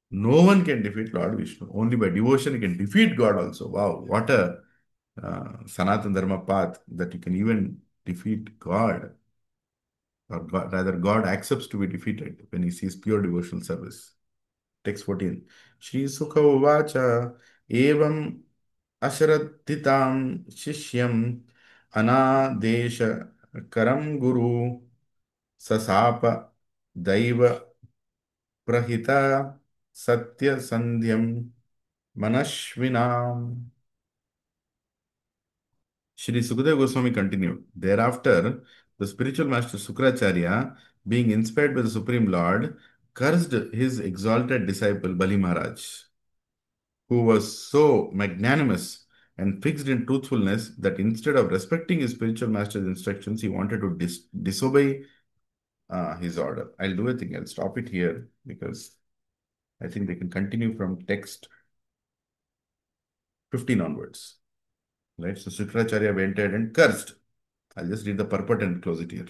[SPEAKER 2] no one can defeat Lord Vishnu. Only by devotion you can defeat God also. Wow, what a Sanatana Dharma path that you can even defeat God, or God, rather, God accepts to be defeated when he sees pure devotional service. Text 14. Shri Sukha Uvacha Evam Asharadhitam Shishyam Anadesha Karam Guru Sasapa Daiva Prahita Satya Sandhyam Manashvinam. Shri Sukadeva Goswami continued. Thereafter, the spiritual master Sukracharya, being inspired by the Supreme Lord, cursed his exalted disciple Bali Maharaj, who was so magnanimous and fixed in truthfulness that instead of respecting his spiritual master's instructions, he wanted to disobey his order. I'll do a thing. I'll stop it here because I think they can continue from text 15 onwards. Right? So Sukracharya went ahead and cursed. I'll just read the purport and close it here.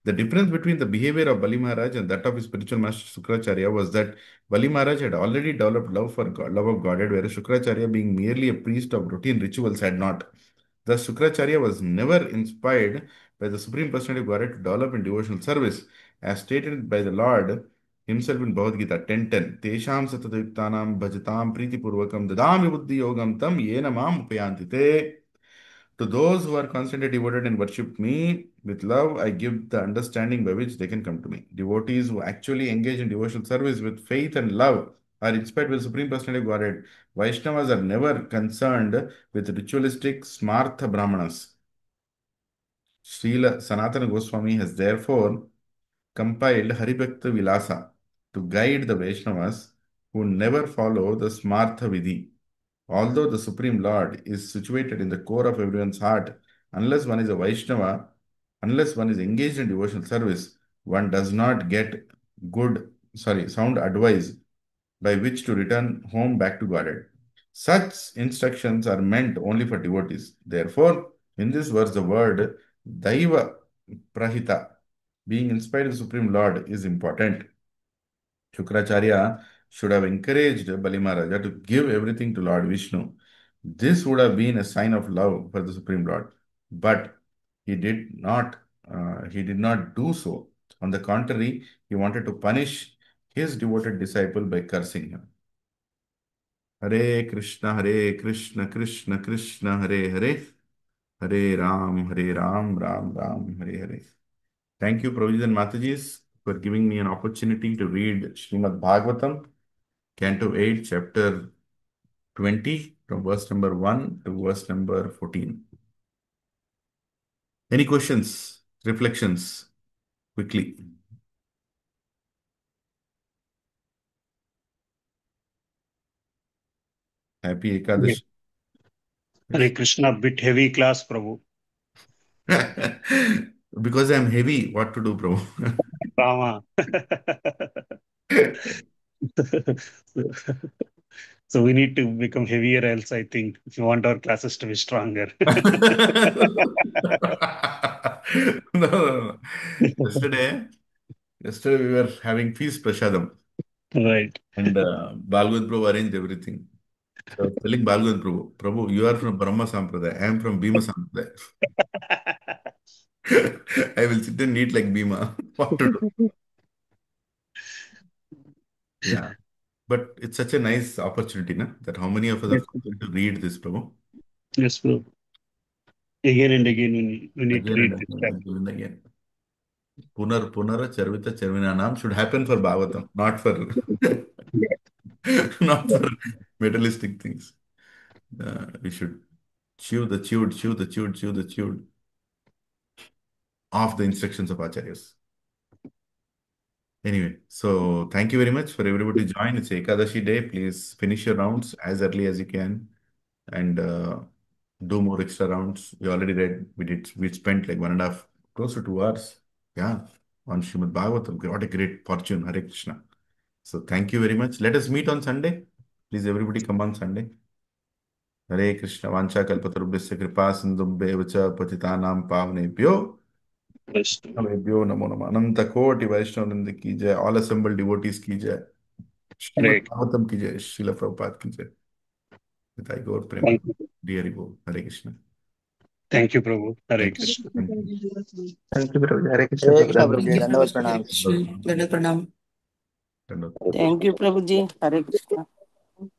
[SPEAKER 2] The difference between the behavior of Bali Maharaj and that of his spiritual master Sukracharya was that Bali Maharaj had already developed love for God, love of Godhead, whereas Sukracharya, being merely a priest of routine rituals, had not. Thus, Sukracharya was never inspired by the Supreme Personality of Godhead to develop in devotional service, as stated by the Lord himself in Bhagavad Gita 10:10. Tesham satatayuktanam bhajatam priti purvakam dadami buddhi yogam tam yena mam upayanti te. To those who are constantly devoted and worship me with love, I give the understanding by which they can come to me. Devotees who actually engage in devotional service with faith and love are inspired with Supreme Personality of Godhead. Vaishnavas are never concerned with ritualistic smartha brahmanas. Srila Sanatana Goswami has therefore compiled Haribhakta Vilasa to guide the Vaishnavas who never follow the smartha vidhi. Although the Supreme Lord is situated in the core of everyone's heart, unless one is a Vaishnava, unless one is engaged in devotional service, one does not get sound advice by which to return home back to Godhead. Such instructions are meant only for devotees. Therefore, in this verse, the word Daiva Prahita, being inspired of the Supreme Lord, is important. Shukracharya should have encouraged Bali Maharaja to give everything to Lord Vishnu. This would have been a sign of love for the Supreme Lord. But he did not. He did not do so. On the contrary, he wanted to punish his devoted disciple by cursing him. Hare Krishna, Krishna Krishna, Hare Hare, Hare Ram, Ram Ram, Hare Hare. Thank you, Prabhuji and Matajis, for giving me an opportunity to read Srimad Bhagavatam, Canto 8, Chapter 20, from verse number 1 to verse number 14. Any questions, reflections, quickly? Happy Ekadashi.
[SPEAKER 4] Hare Krishna, bit heavy class, Prabhu.
[SPEAKER 2] Because I'm heavy, what to do, Prabhu?
[SPEAKER 4] Rama. So we need to become heavier else, I think, if you want our classes to be stronger.
[SPEAKER 2] No. Yesterday we were having feast prashadam.
[SPEAKER 4] Right.
[SPEAKER 2] And Balgod Prabhu arranged everything. So I was telling Balgod Prabhu, Prabhu, you are from Brahma Sampradaya, I am from Bhima Sampradaya. I will sit and eat like Bhima. What to do? Yeah. But it's such a nice opportunity, na? That how many of us are
[SPEAKER 4] Yes,
[SPEAKER 2] going to read this, Prabhu?
[SPEAKER 4] yes, Prabhu. Again and again, we need to
[SPEAKER 2] Again
[SPEAKER 4] read
[SPEAKER 2] and
[SPEAKER 4] this
[SPEAKER 2] again,
[SPEAKER 4] chapter.
[SPEAKER 2] again and again. Punara Charvita Charvinanam should happen for Bhagavatam, not for not for materialistic things. We should chew the chewed of the instructions of Acharyas. Anyway, so thank you very much for everybody to join. It's Ekadashi day. Please finish your rounds as early as you can and do more extra rounds. We already read, we spent like 1.5, close to 2 hours. Yeah, on Srimad Bhagavatam. What a great fortune. Hare Krishna. So thank you very much. Let us meet on Sunday. Please, everybody come on Sunday. Hare Krishna. Vancha kalpatarubhyasya kripa sindhubhyo vacha patitanam pavnebhyo नमो नमः अनंत कोटि वैष्णव वृंद की जय all assemble devotees की जय Shrimad
[SPEAKER 4] Hare
[SPEAKER 2] Bhagavatam की जय श्रील प्रभुपाद की जय निताई गौर प्रेम
[SPEAKER 4] Thank you.
[SPEAKER 2] हरि बोल Hare Krishna
[SPEAKER 4] Thank you, Prabhu. Hare
[SPEAKER 2] thank you
[SPEAKER 4] Krishna.
[SPEAKER 2] Thank you
[SPEAKER 6] Thank you, Prabhuji. Hare Krishna,
[SPEAKER 8] Hare
[SPEAKER 6] Prabhuji.
[SPEAKER 8] Krishna,
[SPEAKER 1] Thank
[SPEAKER 8] Prabhuji.
[SPEAKER 1] you,
[SPEAKER 8] Dandavad
[SPEAKER 1] Prabhuji. Hare
[SPEAKER 8] Pranam.
[SPEAKER 1] Krishna. Dandavat Pranam.
[SPEAKER 2] धन्यवाद
[SPEAKER 8] Thank you, Prabhuji. Hare Krishna.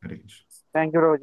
[SPEAKER 2] Hare Krishna
[SPEAKER 6] Thank you, Prabhuji.